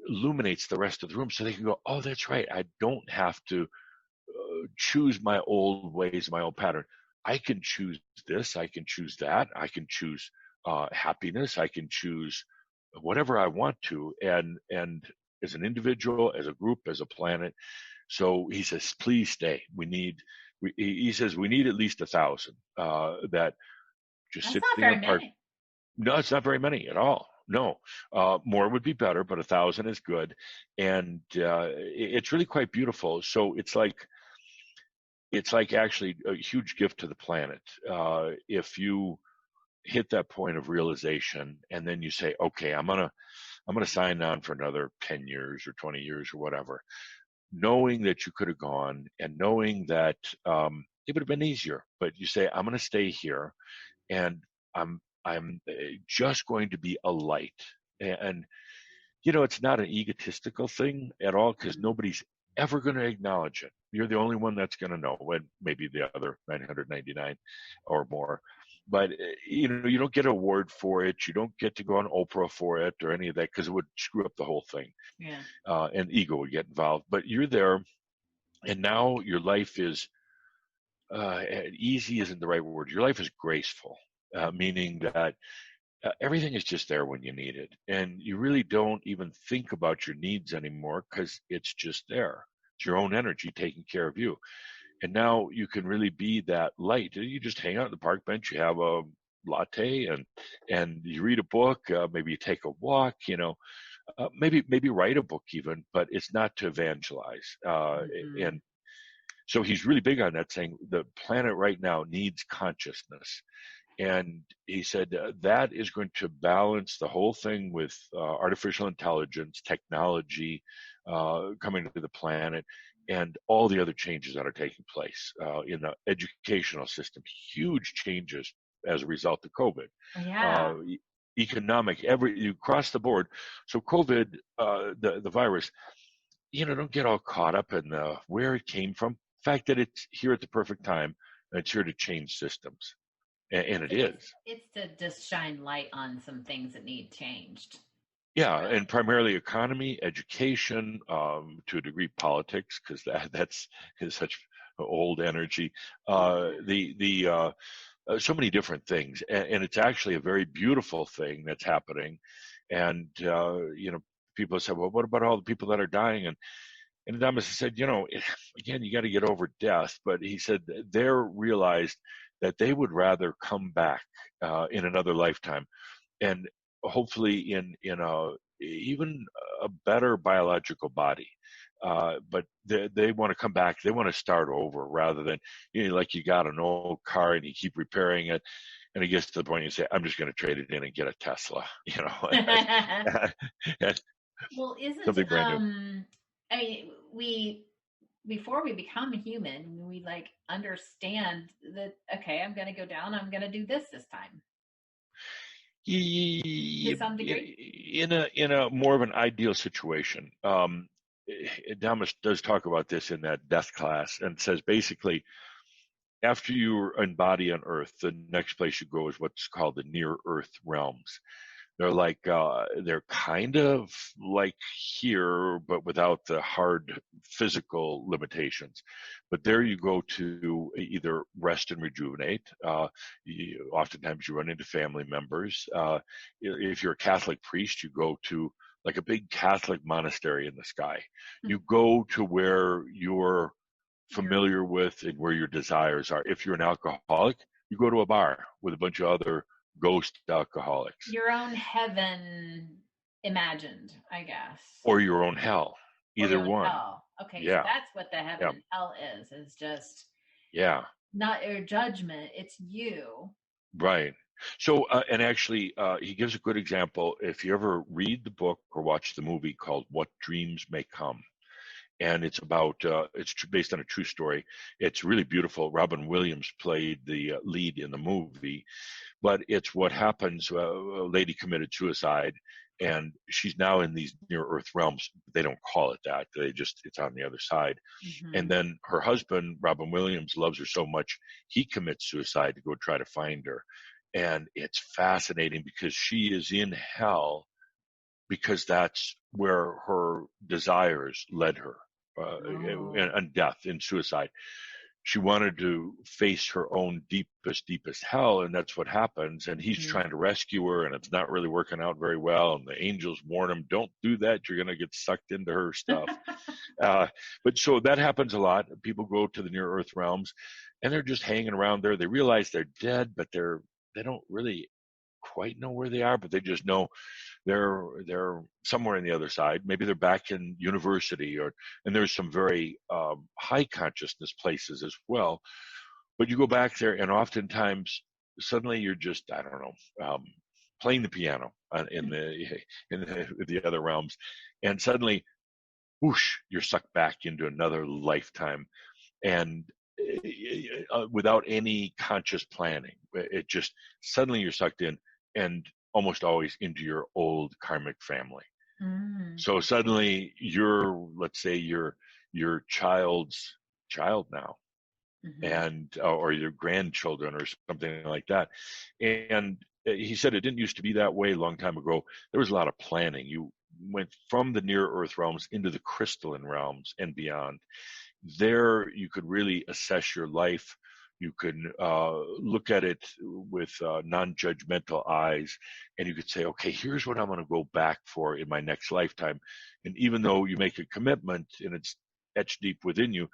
B: illuminates the rest of the room so they can go, oh, that's right, I don't have to choose my old ways, my old pattern. I can choose this, I can choose that, I can choose happiness, I can choose whatever I want to, and as an individual, as a group, as a planet. So he says, please stay. He says we need at least 1,000 that just
A: That's not
B: sitting
A: very
B: apart.
A: many.
B: No, it's not very many at all. No, more would be better, but 1,000 is good, and it's really quite beautiful. So it's like actually a huge gift to the planet if you hit that point of realization, and then you say, okay, I'm gonna sign on for another 10 years or 20 years or whatever, knowing that you could have gone, and knowing that it would have been easier, but you say, I'm going to stay here, and I'm just going to be a light. And it's not an egotistical thing at all, because nobody's ever going to acknowledge it. You're the only one that's going to know, and maybe the other 999 or more. But you don't get an award for it. You don't get to go on Oprah for it or any of that, because it would screw up the whole thing.
A: Yeah.
B: And ego would get involved. But you're there, and now your life is easy isn't the right word. Your life is graceful, meaning that everything is just there when you need it, and you really don't even think about your needs anymore, because it's just there. It's your own energy taking care of you. And now you can really be that light. You just hang out at the park bench, you have a latte, and you read a book, maybe you take a walk, maybe write a book even, but it's not to evangelize.
A: Mm-hmm.
B: And so he's really big on that, saying the planet right now needs consciousness. And he said that is going to balance the whole thing with artificial intelligence, technology coming to the planet, and all the other changes that are taking place in the educational system. Huge changes as a result of COVID.
A: Yeah.
B: Uh, Economic, you cross the board. So COVID, the virus, don't get all caught up in where it came from. The fact that it's here at the perfect time, and it's here to change systems, and
A: It's
B: it is.
A: it's to just shine light on some things that need changed.
B: Yeah,
A: Really.
B: and primarily economy, education, to a degree politics, because that's is such old energy. The so many different things, and it's actually a very beautiful thing that's happening. And people say, well, what about all the people that are dying? And Adamus said, again, you got to get over death. But he said they're realized that they would rather come back in another lifetime, and hopefully in a even a better biological body. But they want to come back. They want to start over rather than like you got an old car and you keep repairing it, and it gets to the point you say, "I'm just going to trade it in and get a Tesla,"
A: Well, isn't
B: something brand new.
A: I mean, we before we become human, we like understand that okay, I'm going to go down, I'm going to do this time to some degree.
B: In a more of an ideal situation, Adamus does talk about this in that death class, and says basically after you embody on Earth, the next place you go is what's called the near Earth realms. They're kind of like here, but without the hard physical limitations. But there you go to either rest and rejuvenate. Oftentimes you run into family members. If you're a Catholic priest, you go to like a big Catholic monastery in the sky. You go to where you're familiar with and where your desires are. If you're an alcoholic, you go to a bar with a bunch of other ghost alcoholics,
A: Your own heaven imagined, I guess,
B: or your own hell,
A: or
B: either
A: your own
B: one.
A: hell. Okay, so
B: Yeah,
A: that's what the heaven
B: yeah,
A: and hell is just
B: yeah,
A: not your judgment, it's you.
B: right. So, and actually, he gives a good example. If you ever read the book or watch the movie called "What Dreams May Come," and it's about based on a true story. It's really beautiful. Robin Williams played the lead in the movie, but it's what happens. A lady committed suicide, and she's now in these near Earth realms. They don't call it that. It's on the other side. And
A: Mm-hmm.
B: then her husband, Robin Williams, loves her so much he commits suicide to go try to find her. And it's fascinating because she is in hell because that's where her desires led her,
A: Oh.
B: and death and suicide. She wanted to face her own deepest hell, and that's what happens. And he's
A: Mm-hmm.
B: trying to rescue her, and it's not really working out very well. And the angels warn him, "Don't do that; you're going to get sucked into her stuff." But so that happens a lot. People go to the near Earth realms, and they're just hanging around there. They realize they're dead, but they don't really quite know where they are, but they just know they're somewhere in the other side. Maybe they're back in university, and there's some very high consciousness places as well. But you go back there, and oftentimes suddenly you're just, I don't know, playing the piano in the other realms, and suddenly whoosh, you're sucked back into another lifetime, and without any conscious planning, it just suddenly you're sucked in, and almost always into your old karmic family.
A: Mm-hmm.
B: So suddenly let's say your child's child now,
A: Mm-hmm.
B: and or your grandchildren or something like that. And he said it didn't used to be that way a long time ago. There was a lot of planning. You went from the near earth realms into the crystalline realms and beyond. There you could really assess your life. You can look at it with non-judgmental eyes, and you could say, okay, here's what I'm going to go back for in my next lifetime. And even though you make a commitment and it's etched deep within you,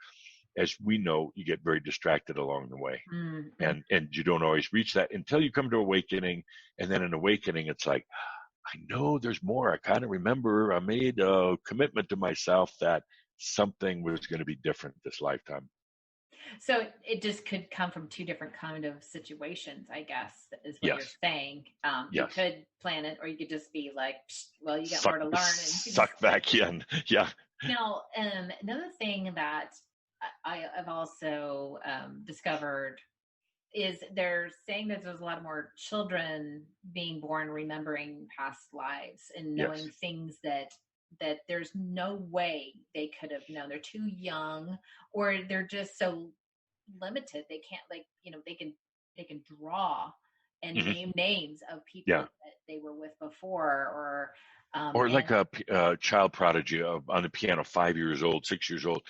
B: as we know, you get very distracted along the way.
A: Mm-hmm.
B: And you don't always reach that until you come to awakening. And then in awakening, it's like, I know there's more. I kind of remember I made a commitment to myself that something was going to be different this lifetime.
A: So it just could come from two different kind of situations, I guess, is what you're
B: Yes.
A: saying. You
B: Yes.
A: could plan it, or you could just be like, well, you got
B: Suck,
A: more to learn, and you just.
B: suck back in. Yeah.
A: Now, another thing that I've also discovered is they're saying that there's a lot more children being born remembering past lives and knowing
B: Yes.
A: things that there's no way they could have known. They're too young, or they're just so limited. They can't, like, they can draw and
B: Hmm.
A: name names of people
B: Yeah.
A: that they were with before,
B: Or
A: and
B: like a child prodigy on the piano, 5 years old, 6 years old,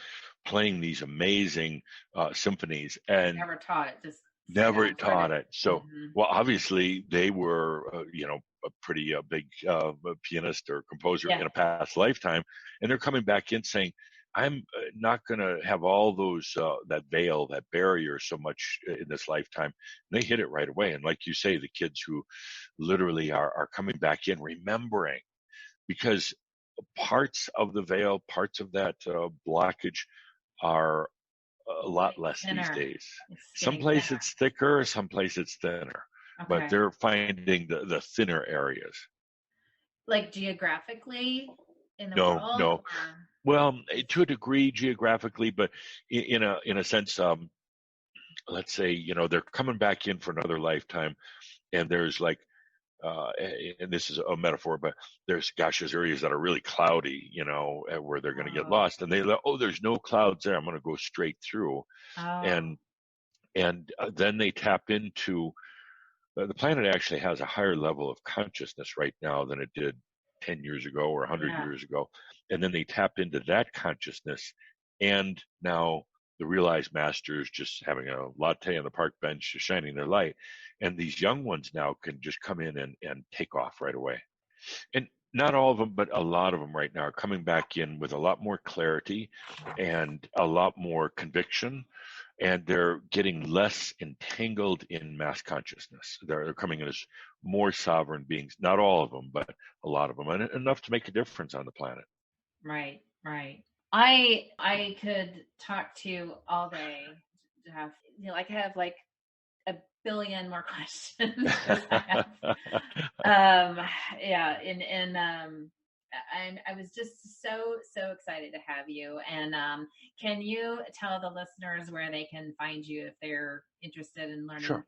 B: playing these amazing symphonies, and
A: never taught it, just sit down
B: never
A: and start
B: taught
A: it.
B: it. So,
A: Hmm.
B: well, obviously they were, a pretty big pianist or composer
A: Yeah.
B: in a past lifetime, and they're coming back in saying, "I'm not going to have all those that veil, that barrier, so much in this lifetime." And they hit it right away. And like you say, the kids who literally are coming back in, remembering, because parts of the veil, parts of that blockage are a lot
A: Getting
B: less these
A: thinner.
B: days.
A: It's getting
B: Someplace
A: thinner.
B: it's thicker, someplace it's thinner, but
A: Okay.
B: they're finding the thinner areas.
A: Like geographically in the
B: No,
A: world,
B: no.
A: or
B: Well,
A: just
B: to a degree geographically, but in a sense, let's say, they're coming back in for another lifetime, and there's like, and this is a metaphor, but there's areas that are really cloudy, where they're going to get
A: oh,
B: lost, and oh, there's no clouds there. I'm going to go straight through,
A: oh,
B: and then they tap into the planet actually has a higher level of consciousness right now than it did 10 years ago or 100
A: yeah.
B: years ago. And then they tap into that consciousness. And now the realized masters just having a latte on the park bench, just shining their light. And these young ones now can just come in and take off right away. And not all of them, but a lot of them right now are coming back in with a lot more clarity and a lot more conviction, and they're getting less entangled in mass consciousness. They're coming in as more sovereign beings. Not all of them, but a lot of them, and enough to make a difference on the planet.
A: Right, right. I could talk to you all day, Jeff. I could have like a billion more questions because I have yeah, and I was just so excited to have you. And can you tell the listeners where they can find you if they're interested in learning
B: Sure,
A: more?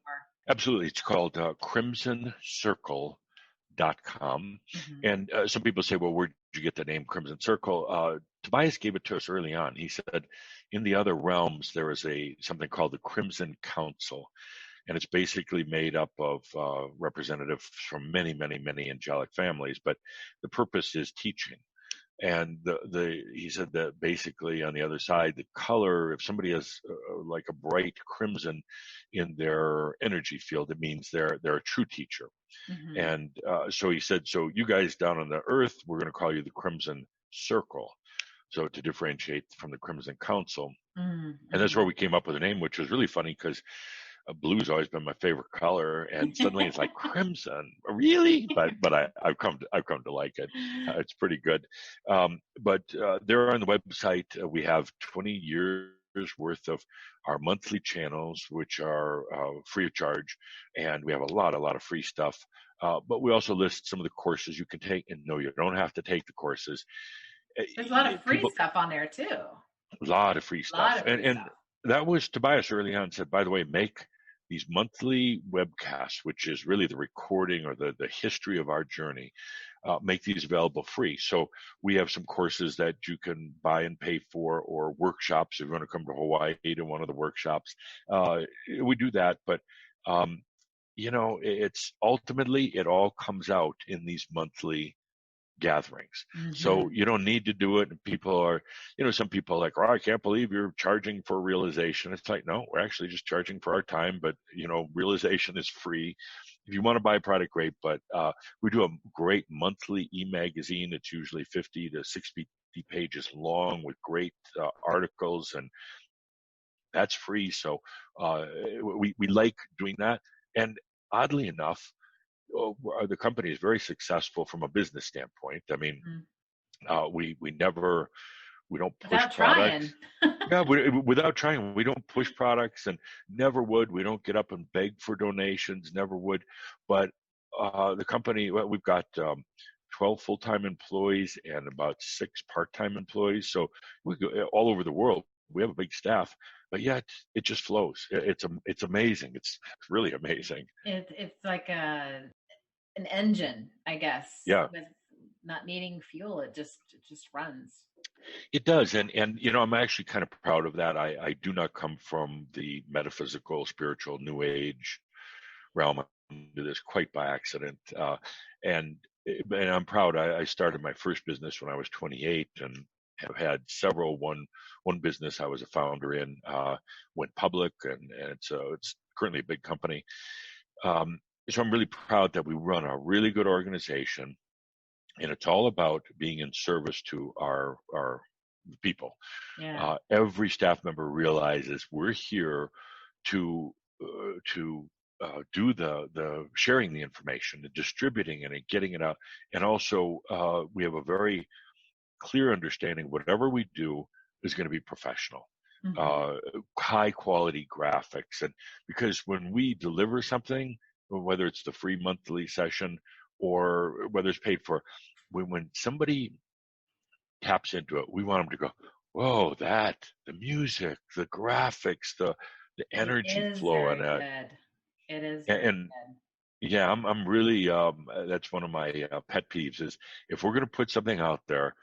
B: absolutely. It's called crimsoncircle.com.
A: Hmm.
B: And some people say, well, where did you get the name Crimson Circle? Tobias gave it to us early on. He said, in the other realms, there is something called the Crimson Council, and it's basically made up of representatives from many, many, many angelic families. But the purpose is teaching. And he said that basically on the other side, the color, if somebody has like a bright crimson in their energy field, it means they're a true teacher.
A: Hmm.
B: And so he said, so you guys down on the earth, we're going to call you the Crimson Circle. So to differentiate from the Crimson Council. And that's where
A: Hmm.
B: we came up with a name, which was really funny because blue's always been my favorite color, and suddenly it's like crimson, really? But I've come to like it. It's pretty good. But there on the website, we have 20 years worth of our monthly channels, which are free of charge, and we have a lot of free stuff. But we also list some of the courses you can take, and no, you don't have to take the courses.
A: There's a lot of free
B: People,
A: stuff on there too.
B: a lot of free
A: A lot
B: stuff,
A: of free
B: and
A: stuff.
B: that was Tobias early on said, by the way, make these monthly webcasts, which is really the recording or the history of our journey, make these available free. So we have some courses that you can buy and pay for, or workshops if you want to come to Hawaii to one of the workshops. We do that, but it's ultimately it all comes out in these monthly gatherings. So
A: Hmm.
B: you don't need to do it. And people are, some people are like, oh, I can't believe you're charging for realization. It's like, no, we're actually just charging for our time, but realization is free. If you want to buy a product, great. But we do a great monthly e-magazine. It's usually 50 to 60 pages long with great articles and that's free. So we like doing that. And oddly enough, the company is very successful from a business standpoint. I mean,
A: Mm.
B: we don't push
A: Without
B: products.
A: trying.
B: Yeah, without trying, we don't push products and never would. We don't get up and beg for donations, never would. But the company, well, we've got 12 full-time employees and about 6 part-time employees. So we go all over the world. We have a big staff, but yet it just flows. It's amazing. It's really amazing.
A: It's like an engine, I guess,
B: Yeah,
A: with not needing fuel. It just runs.
B: it does. And I'm actually kind of proud of that. I do not come from the metaphysical, spiritual, new age realm. Into this quite by accident, and and I'm proud. I started my first business when I was 28, and have had several. One business I was a founder in went public, and it's currently a big company. So I'm really proud that we run a really good organization, and it's all about being in service to our people.
A: Yeah.
B: Every staff member realizes we're here to do the sharing the information, the distributing it, and getting it out. And also, we have a very clear understanding whatever we do is going to be professional,
A: Mm-hmm.
B: uh, high quality graphics. And because when we deliver something, whether it's the free monthly session or whether it's paid for, when somebody taps into it, we want them to go, whoa, the music, the graphics, the
A: It
B: energy
A: is
B: flow in
A: very
B: it.
A: good. It is very
B: And
A: good.
B: yeah, I'm really that's one of my pet peeves is if we're going to put something out there,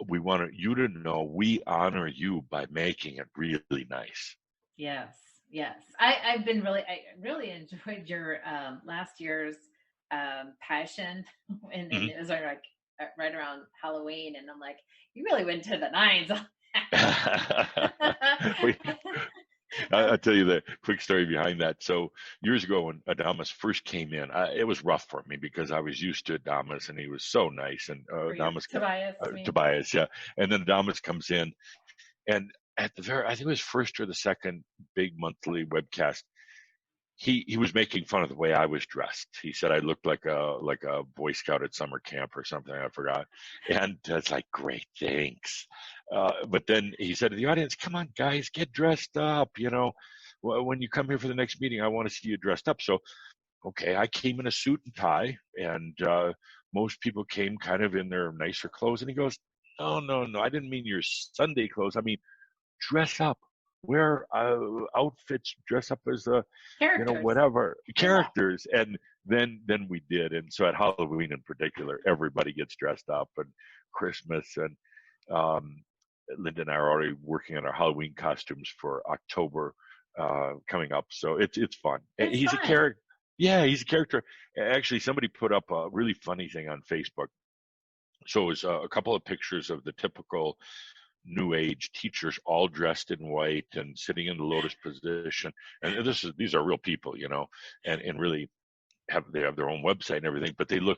B: we want you to know we honor you by making it really nice.
A: Yes, yes. I really enjoyed your last year's passion, and
B: Mhm.
A: it was like right around Halloween, and I'm like, you really went to the nines.
B: We- I'll tell you the quick story behind that. So years ago when Adamus first came in, it was rough for me because I was used to Adamus and he was so nice. And
A: For you, Tobias, you mean?
B: Tobias, yeah. And then Adamus comes in, and at I think it was first or the second big monthly webcast, he was making fun of the way I was dressed. He said I looked like a Boy Scout at summer camp or something. I forgot, and it's like, great, thanks. But then he said to the audience, "Come on, guys, get dressed up. When you come here for the next meeting, I want to see you dressed up." So, okay, I came in a suit and tie, and most people came kind of in their nicer clothes. And he goes, "No, no, no, I didn't mean your Sunday clothes. I mean dress up, wear outfits, dress up as
A: Characters.
B: whatever
A: Yeah.
B: characters." And then we did. And so at Halloween in particular, everybody gets dressed up, and Christmas. And um, Linda and I are already working on our Halloween costumes for October coming up. So it's fun.
A: It's
B: He's a
A: fun.
B: character. Yeah, he's a character. Actually, somebody put up a really funny thing on Facebook. So it was a couple of pictures of the typical new age teachers all dressed in white and sitting in the lotus position. And these are real people, and really they have their own website and everything, but the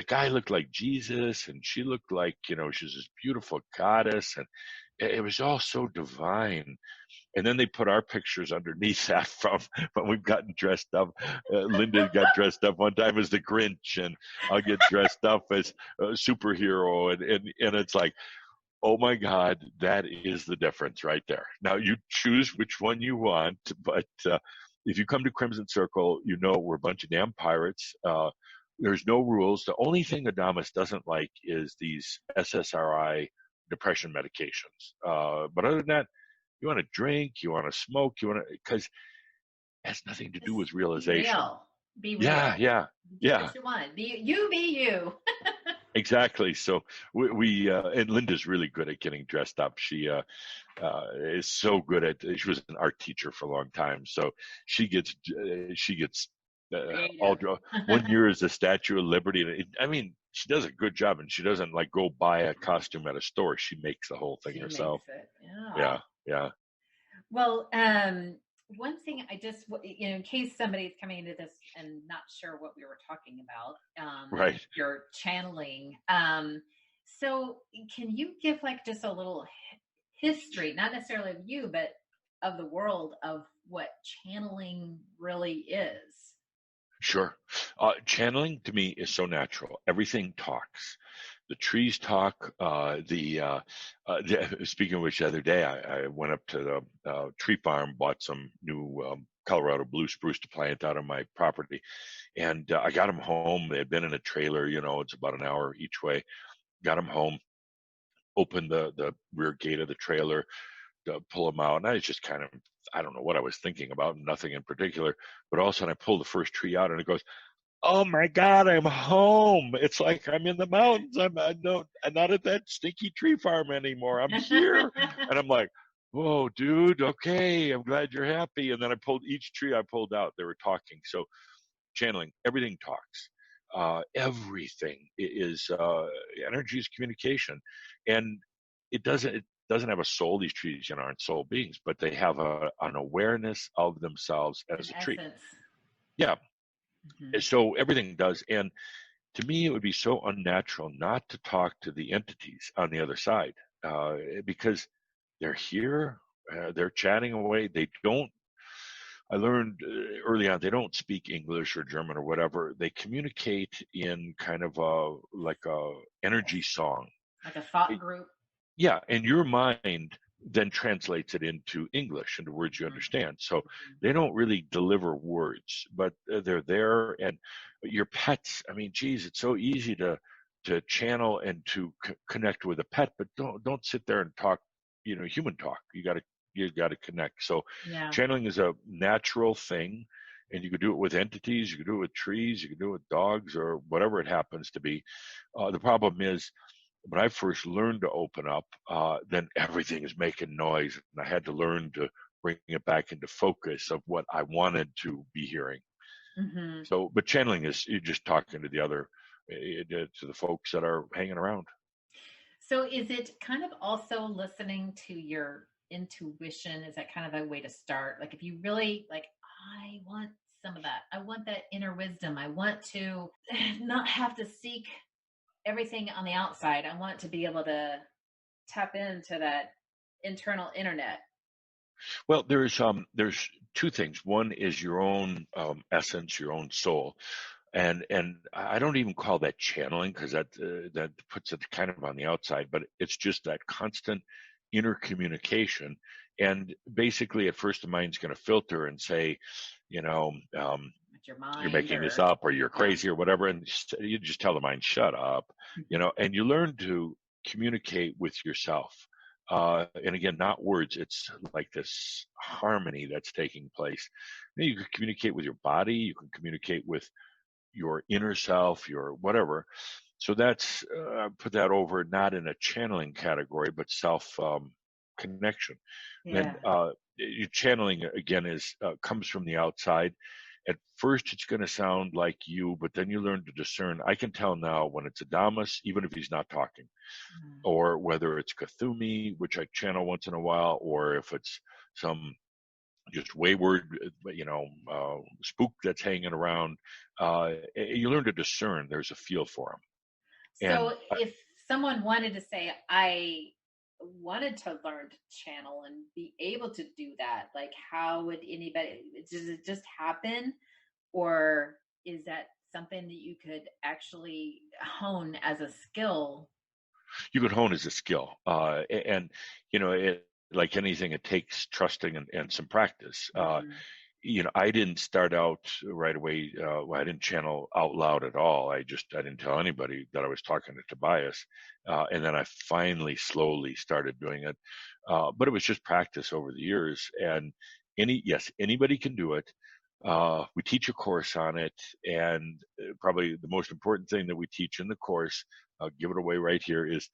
B: guy looked like Jesus and she looked like, she's this beautiful goddess, and it was all so divine. And then they put our pictures underneath that from when we've gotten dressed up. Linda got dressed up one time as the Grinch, and I'll get dressed up as a superhero, and it's like, oh my God, that is the difference right there. Now you choose which one you want, but if you come to Crimson Circle, we're a bunch of damn pirates. There's no rules. The only thing Adamus doesn't like is these SSRI depression medications. But other than that, you want to drink, you want to smoke, because it has nothing to do
A: Just
B: with
A: be
B: realization.
A: real. Be
B: Yeah,
A: real.
B: yeah,
A: Do
B: yeah.
A: what you want. Be you.
B: Exactly. So we and Linda's really good at getting dressed up. She is so good at. She was an art teacher for a long time, so she gets all
A: Creative.
B: one year is the Statue of Liberty. I mean, she does a good job, and she doesn't like go buy a costume at a store. She makes the whole thing
A: She makes
B: herself.
A: it. Yeah.
B: Yeah, yeah,
A: Well, one thing I just, in case somebody's coming into this and not sure what we were talking about,
B: right.
A: you're channeling. So can you give like just a little history, not necessarily of you, but of the world of what channeling really is.
B: Sure. Channeling to me is so natural. Everything talks. The trees talk. Speaking of which, the other day I went up to the tree farm, bought some new Colorado blue spruce to plant out on my property, and I got them home. They had been in a trailer. It's about an hour each way. Got them home. Opened the rear gate of the trailer to pull them out, and I was just kind of, I don't know what I was thinking about, nothing in particular. But all of a sudden, I pulled the first tree out, and it goes, "Oh my God, I'm home! It's like I'm in the mountains. I'm not at that stinky tree farm anymore. I'm here." And I'm like, "Whoa, dude. Okay, I'm glad you're happy." And then I pulled each tree I pulled out. They were talking. So channeling, everything talks. Everything is energy is communication, and it doesn't have a soul. These trees, aren't soul beings, but they have an awareness of themselves
A: An
B: as a tree.
A: essence.
B: Yeah.
A: Mm-hmm.
B: So everything does. And to me, it would be so unnatural not to talk to the entities on the other side, because they're here, they're chatting away. They don't, I learned early on, they don't speak English or German or whatever. They communicate in kind of like a energy song.
A: Like a thought group.
B: Yeah, and your mind then translates it into English, into words you
A: Mm-hmm.
B: understand. So they don't really deliver words, but they're there. And your pets, I mean, geez, it's so easy to channel and to connect with a pet, but don't sit there and talk, human talk. You got to connect. So
A: Yeah.
B: channeling is a natural thing, and you could do it with entities, you could do it with trees, you could do it with dogs, or whatever it happens to be. The problem is, when I first learned to open up, then everything is making noise, and I had to learn to bring it back into focus of what I wanted to be hearing.
A: Mm-hmm.
B: So, but channeling is you're just talking to the other, to the folks that are hanging around.
A: So is it kind of also listening to your intuition? Is that kind of a way to start? Like if you really like, I want some of that. I want that inner wisdom. I want to not have to seek everything on the outside. I want to be able to tap into that internal internet.
B: Well, there's two things. One is your own essence, your own soul, and I don't even call that channeling, because that puts it kind of on the outside, but it's just that constant inner communication. And basically, at first, the mind's going to filter and say, you know, um,
A: With your
B: you're
A: mind
B: making this
A: or
B: up, or you're
A: yeah.
B: crazy, or whatever, and you just tell the mind, shut up, and you learn to communicate with yourself. And again, not words, it's like this harmony that's taking place. You can communicate with your body, you can communicate with your inner self, your whatever. So that's put that over not in a channeling category, but self connection.
A: Yeah.
B: And your channeling again is comes from the outside. At first, it's going to sound like you, but then you learn to discern. I can tell now when it's Adamus, even if he's not talking, or whether it's Cthulhu, which I channel once in a while, or if it's some just wayward, spook that's hanging around. You learn to discern. There's a feel for them. And
A: So if someone wanted to say, I wanted to learn to channel and be able to do that, like how would anybody, does it just happen? Or is that something that you could actually hone as a skill?
B: you could hone as a skill. And, like anything, it takes trusting and some practice.
A: Mm-hmm.
B: I didn't start out right away. I didn't channel out loud at all. I didn't tell anybody that I was talking to Tobias. And then I finally slowly started doing it. But it was just practice over the years. And anybody can do it. We teach a course on it. And probably the most important thing that we teach in the course, I'll give it away right here, is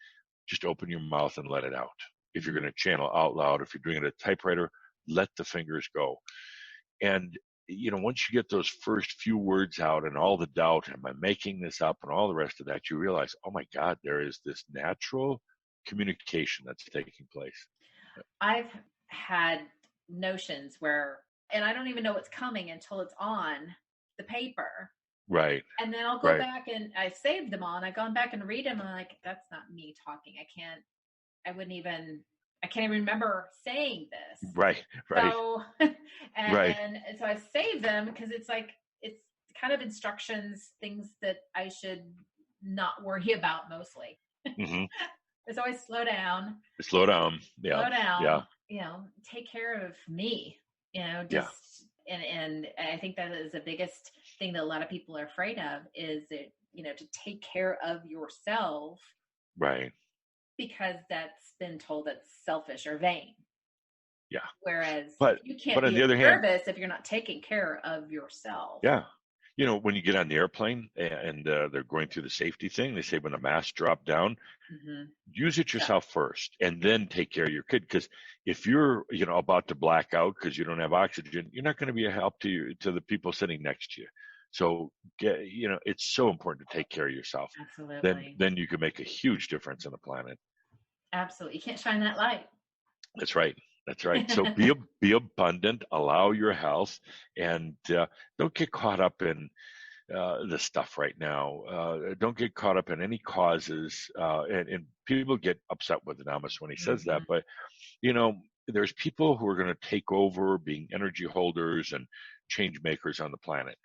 B: just open your mouth and let it out. If you're going to channel out loud, if you're doing it at a typewriter, let the fingers go. And, once you get those first few words out and all the doubt, am I making this up, and all the rest of that, you realize, oh my God, there is this natural communication that's taking place.
A: I've had notions where, and I don't even know what's coming until it's on the paper.
B: Right.
A: And then I'll go
B: Right.
A: back and I saved them all and I've gone back and read them and I'm like, that's not me talking. I wouldn't even I can't even remember saying this.
B: Right. Right.
A: So,
B: Right.
A: and so I save them because it's like, it's kind of instructions, things that I should not worry about mostly.
B: Hmm.
A: It's always slow down,
B: Slow down. Yeah.
A: slow
B: Yeah.
A: down, take care of me,
B: Yeah.
A: just, and I think that is the biggest thing that a lot of people are afraid of is that, to take care of yourself,
B: Right.
A: because that's been told that's selfish or vain.
B: Yeah.
A: Whereas
B: But
A: you can't
B: but on
A: be
B: the
A: of
B: other hand,
A: service if you're not taking care of yourself.
B: yeah. When you get on the airplane and they're going through the safety thing, they say when the masks drop down,
A: Hmm.
B: use it
A: Yeah,
B: yourself first and then take care of your kid. Because if you're, about to black out because you don't have oxygen, you're not going to be a help to the people sitting next to you. So it's so important to take care of yourself. Then
A: absolutely.
B: then you can make a huge difference on the planet.
A: Absolutely. You can't shine that light.
B: That's right. That's right. So be abundant, allow your health, and don't get caught up in the stuff right now. Don't get caught up in any causes. And people get upset with Adamus when he says that,
A: Hmm.
B: but there's people who are going to take over being energy holders and change makers on the planet,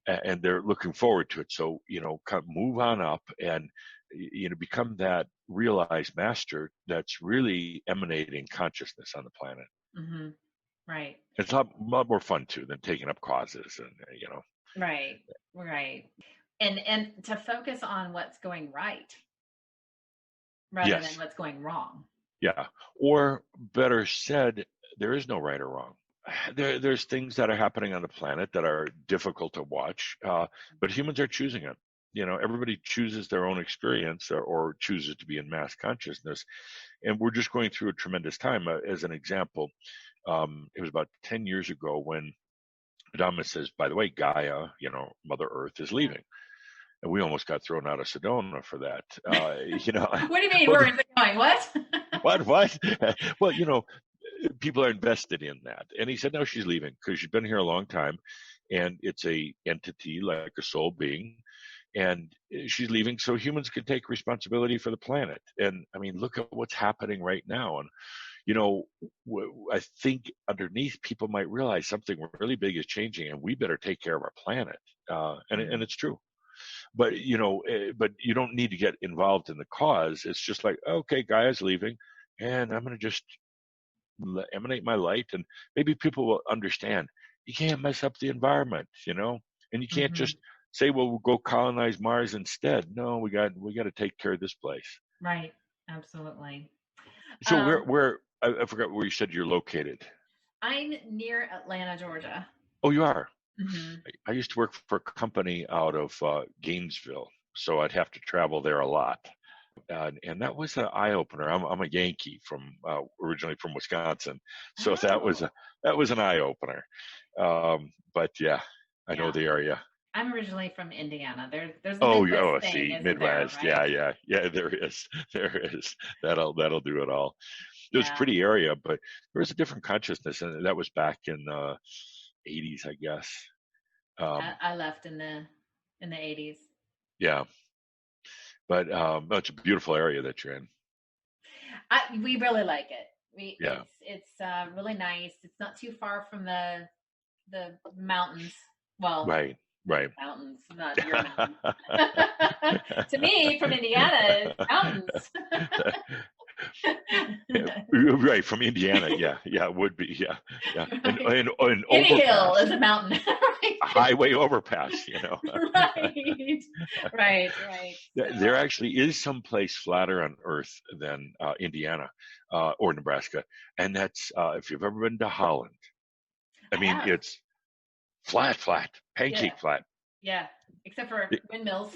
B: and they're looking forward to it. So kind of move on up and become that realized master that's really emanating consciousness on the planet.
A: Hmm. Right.
B: It's a lot more fun too than taking up causes and
A: Right. Right. And to focus on what's going right rather than
B: yes,
A: what's going wrong.
B: yeah, or better said, there is no right or wrong. There's things that are happening on the planet that are difficult to watch, but humans are choosing it. Everybody chooses their own experience, or chooses to be in mass consciousness, and we're just going through a tremendous time. As an example, it was about 10 years ago when Adamus says, by the way, Gaia, Mother Earth is
A: Yeah.
B: leaving. And we almost got thrown out of Sedona for that.
A: What do you mean?
B: Well,
A: Where is it going? What?
B: what? Well, people are invested in that. And he said, no, she's leaving because she's been here a long time. And it's a entity like a soul being. And she's leaving so humans can take responsibility for the planet. And I mean, look at what's happening right now. And I think underneath people might realize something really big is changing, and we better take care of our planet. And it's true. But but you don't need to get involved in the cause. It's just like, okay, Gaia's leaving, and I'm going to just emanate my light, and maybe people will understand. You can't mess up the environment, and you can't
A: Hmm.
B: just say, well, we'll go colonize Mars instead. No, we got to take care of this place.
A: Right. Absolutely.
B: So
A: Um,
B: where I forgot where you said you're located.
A: I'm near Atlanta, Georgia.
B: Oh, you are.
A: Hmm.
B: I used to work for a company out of Gainesville, so I'd have to travel there a lot. And that was an eye opener. I'm a Yankee from originally from Wisconsin, so
A: Oh,
B: that was an eye opener. But yeah, I know
A: yeah.
B: the area.
A: I'm originally from Indiana. There's the
B: Oh,
A: Midwest thing,
B: see,
A: isn't there?
B: Midwest.
A: Right?
B: Yeah, yeah, yeah. There is, there is. That'll do it all. It was a
A: Yeah.
B: pretty area, but there was a different consciousness, and that was back in the '80s, I guess.
A: I left in the 80s.
B: Yeah, but no, it's a beautiful area that you're in.
A: We really like it.
B: Yeah,
A: It's really nice. It's not too far from the mountains. Well,
B: right, right.
A: mountains, not your mountains. To me, from Indiana, it's mountains.
B: Yeah, right from Indiana. Yeah, yeah, it would be. Yeah, yeah,
A: Right.
B: and
A: Any hill
B: overpass,
A: is a mountain. Right.
B: a highway overpass.
A: Right. Right. Right.
B: There
A: So
B: actually is some place flatter on Earth than Indiana or Nebraska, and that's if you've ever been to Holland. I
A: I
B: mean,
A: have.
B: it's flat, flat,
A: Yeah.
B: pancake flat.
A: Yeah. Except for windmills.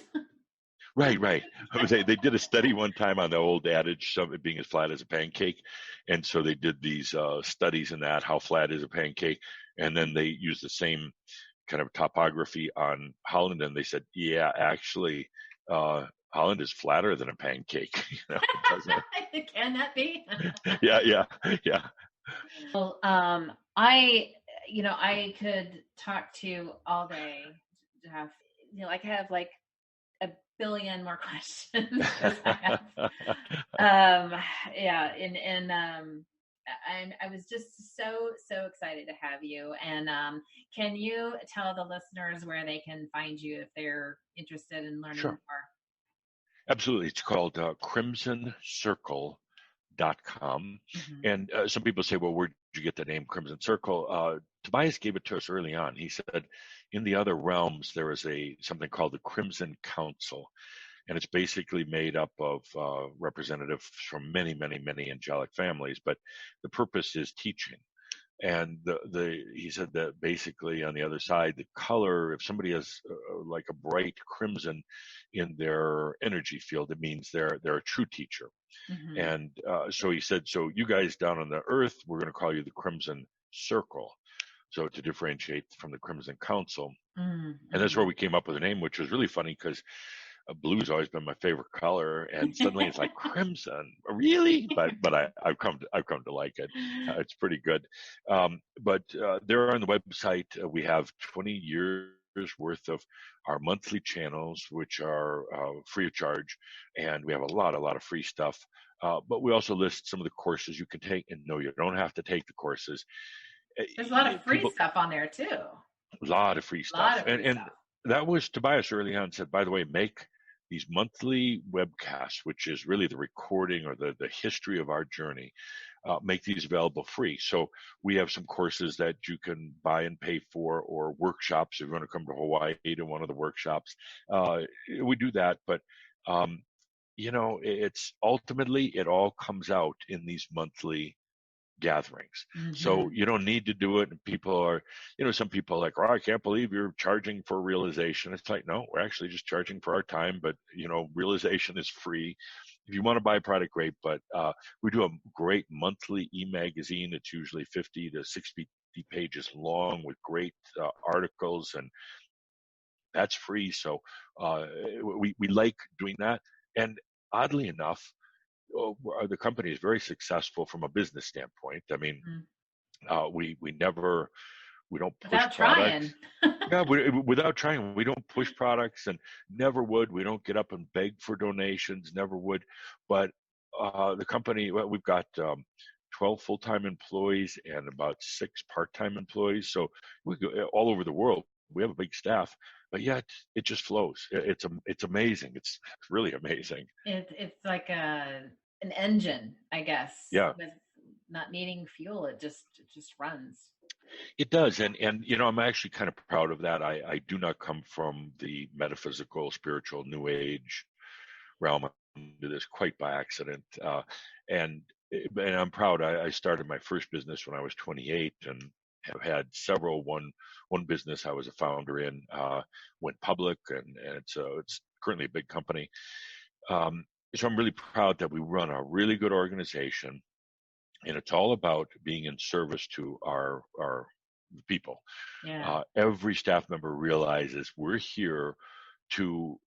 B: Right, right. They did a study one time on the old adage, some it being as flat as a pancake, and so they did these studies in that how flat is a pancake, and then they used the same kind of topography on Holland, and they said, yeah, actually, Holland is flatter than a pancake. It doesn't.
A: Can that be?
B: Yeah, yeah, yeah.
A: Well, I could talk to you all day, Jeff. I have like a billion more questions because I have, yeah, and I was just so excited to have you. And can you tell the listeners where they can find you if they're interested in learning
B: Sure.
A: more?
B: Absolutely. It's called crimsoncircle.com.
A: Mm-hmm.
B: And some people say, well, where did you get the name Crimson Circle? Tobias gave it to us early on. He said, in the other realms, there is something called the Crimson Council. And it's basically made up of representatives from many angelic families. But the purpose is teaching. And he said that basically on the other side, the color, if somebody has like a bright crimson in their energy field, it means they're a true teacher.
A: Mm-hmm.
B: And so he said, so you guys down on the earth, we're going to call you the Crimson Circle. So to differentiate from the Crimson Council. And that's where we came up with a name, which was really funny because blue's always been my favorite color, and suddenly it's like crimson, really? But I've come to like it. It's pretty good. But there on the website we have 20 years worth of our monthly channels, which are free of charge, and we have a lot of free stuff. But we also list some of the courses you can take, and no, you don't have to take the courses.
A: There's a lot of free stuff on there too.
B: A lot of free stuff, and that was Tobias early on said, by the way, make these monthly webcasts, which is really the recording or the history of our journey, make these available free. So we have some courses that you can buy and pay for, or workshops if you want to come to Hawaii to one of the workshops. We do that, but it's ultimately it all comes out in these monthly gatherings. So you don't need to do it. And people are, some people are like, oh, I can't believe you're charging for realization. It's like, no, we're actually just charging for our time, but realization is free. If you want to buy a product, great. But we do a great monthly e-magazine. It's usually 50 to 60 pages long with great articles, and that's free. So we like doing that. And oddly enough, the company is very successful from a business standpoint. I mean, we don't push
A: without
B: products.
A: Trying.
B: Yeah, without trying, we don't push products, and never would. We don't get up and beg for donations, never would. But the company, well, we've got 12 full-time employees and about 6 part-time employees. So we go all over the world. We have a big staff, but yet it just flows. It's amazing. It's really amazing.
A: It's like an engine, I guess.
B: Yeah.
A: With not needing fuel, it just runs.
B: It does, and I'm actually kind of proud of that. I do not come from the metaphysical, spiritual, New Age realm. Into this quite by accident, and I'm proud. I started my first business when I was 28, and have had several. One business I was a founder in went public, and it's currently a big company. So I'm really proud that we run a really good organization, and it's all about being in service to our people.
A: Yeah.
B: Every staff member realizes we're here to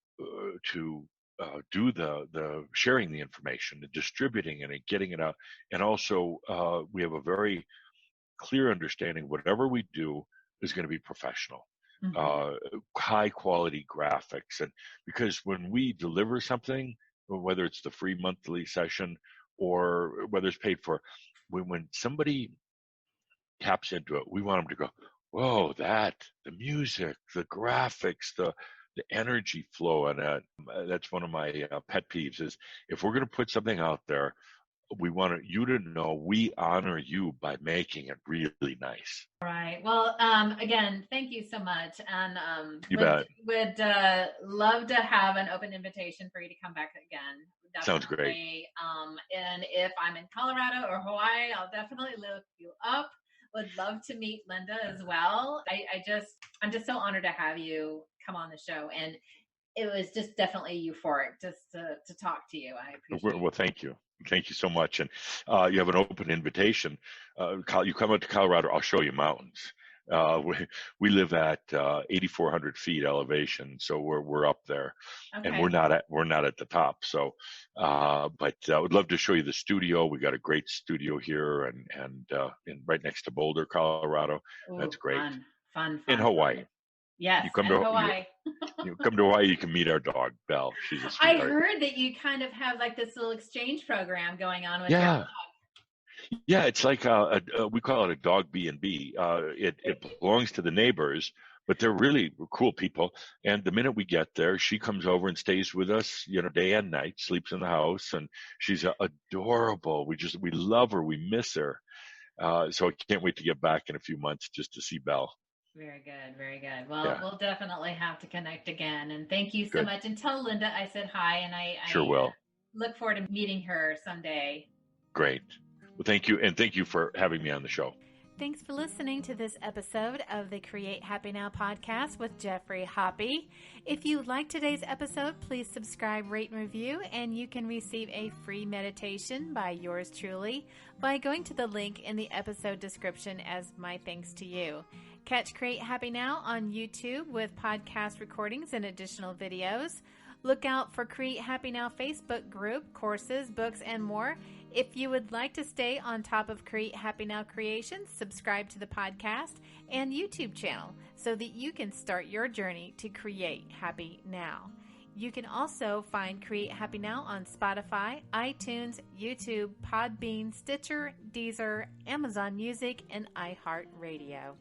B: do the sharing the information, the distributing it, and getting it out. And also, we have a very clear understanding whatever we do is going to be professional, high quality graphics. And because when we deliver something, whether it's the free monthly session or whether it's paid for, when somebody taps into it, we want them to go, whoa, the music, the graphics, the energy flow. And that's one of my pet peeves is if we're going to put something out there, we want you to know we honor you by making it really nice.
A: All right. Well, again, thank you so much. And would love to have an open invitation for you to come back again. Definitely.
B: Sounds great.
A: And if I'm in Colorado or Hawaii, I'll definitely look you up. Would love to meet Linda as well. I'm just so honored to have you come on the show. And it was just definitely euphoric just to talk to you. I appreciate it.
B: Well, thank you. Thank you so much. And you have an open invitation. You come out to Colorado, I'll show you mountains. We live at 8,400 feet elevation, so we're up there, okay. And we're not at the top. So, but I would love to show you the studio. We got a great studio here, and right next to Boulder, Colorado.
A: Ooh,
B: that's great.
A: Fun.
B: In Hawaii.
A: Yes,
B: You come
A: and
B: to
A: Hawaii.
B: you come to Hawaii, you can meet our dog Belle. She's a
A: I
B: sweetheart.
A: heard that you kind of have like this little exchange program going on with your.
B: Yeah, yeah. It's like we call it a dog B&B. It belongs to the neighbors, but they're really cool people. And the minute we get there, she comes over and stays with us, day and night, sleeps in the house, and she's adorable. We love her. We miss her. So I can't wait to get back in a few months just to see Belle.
A: Very good, very good. Well,
B: Yeah,
A: we'll definitely have to connect again. And thank you so
B: good.
A: much. And tell Linda I said hi, and
B: Sure will.
A: look forward to meeting her someday.
B: Great. Well, thank you. And thank you for having me on the show.
A: Thanks for listening to this episode of the Create Happy Now podcast with Geoffrey Hoppe. If you like today's episode, please subscribe, rate, and review, and you can receive a free meditation by yours truly by going to the link in the episode description as my thanks to you. Catch Create Happy Now on YouTube with podcast recordings and additional videos. Look out for Create Happy Now Facebook group, courses, books, and more. If you would like to stay on top of Create Happy Now creations, subscribe to the podcast and YouTube channel so that you can start your journey to create happy now. You can also find Create Happy Now on Spotify, iTunes, YouTube, Podbean, Stitcher, Deezer, Amazon Music, and iHeartRadio.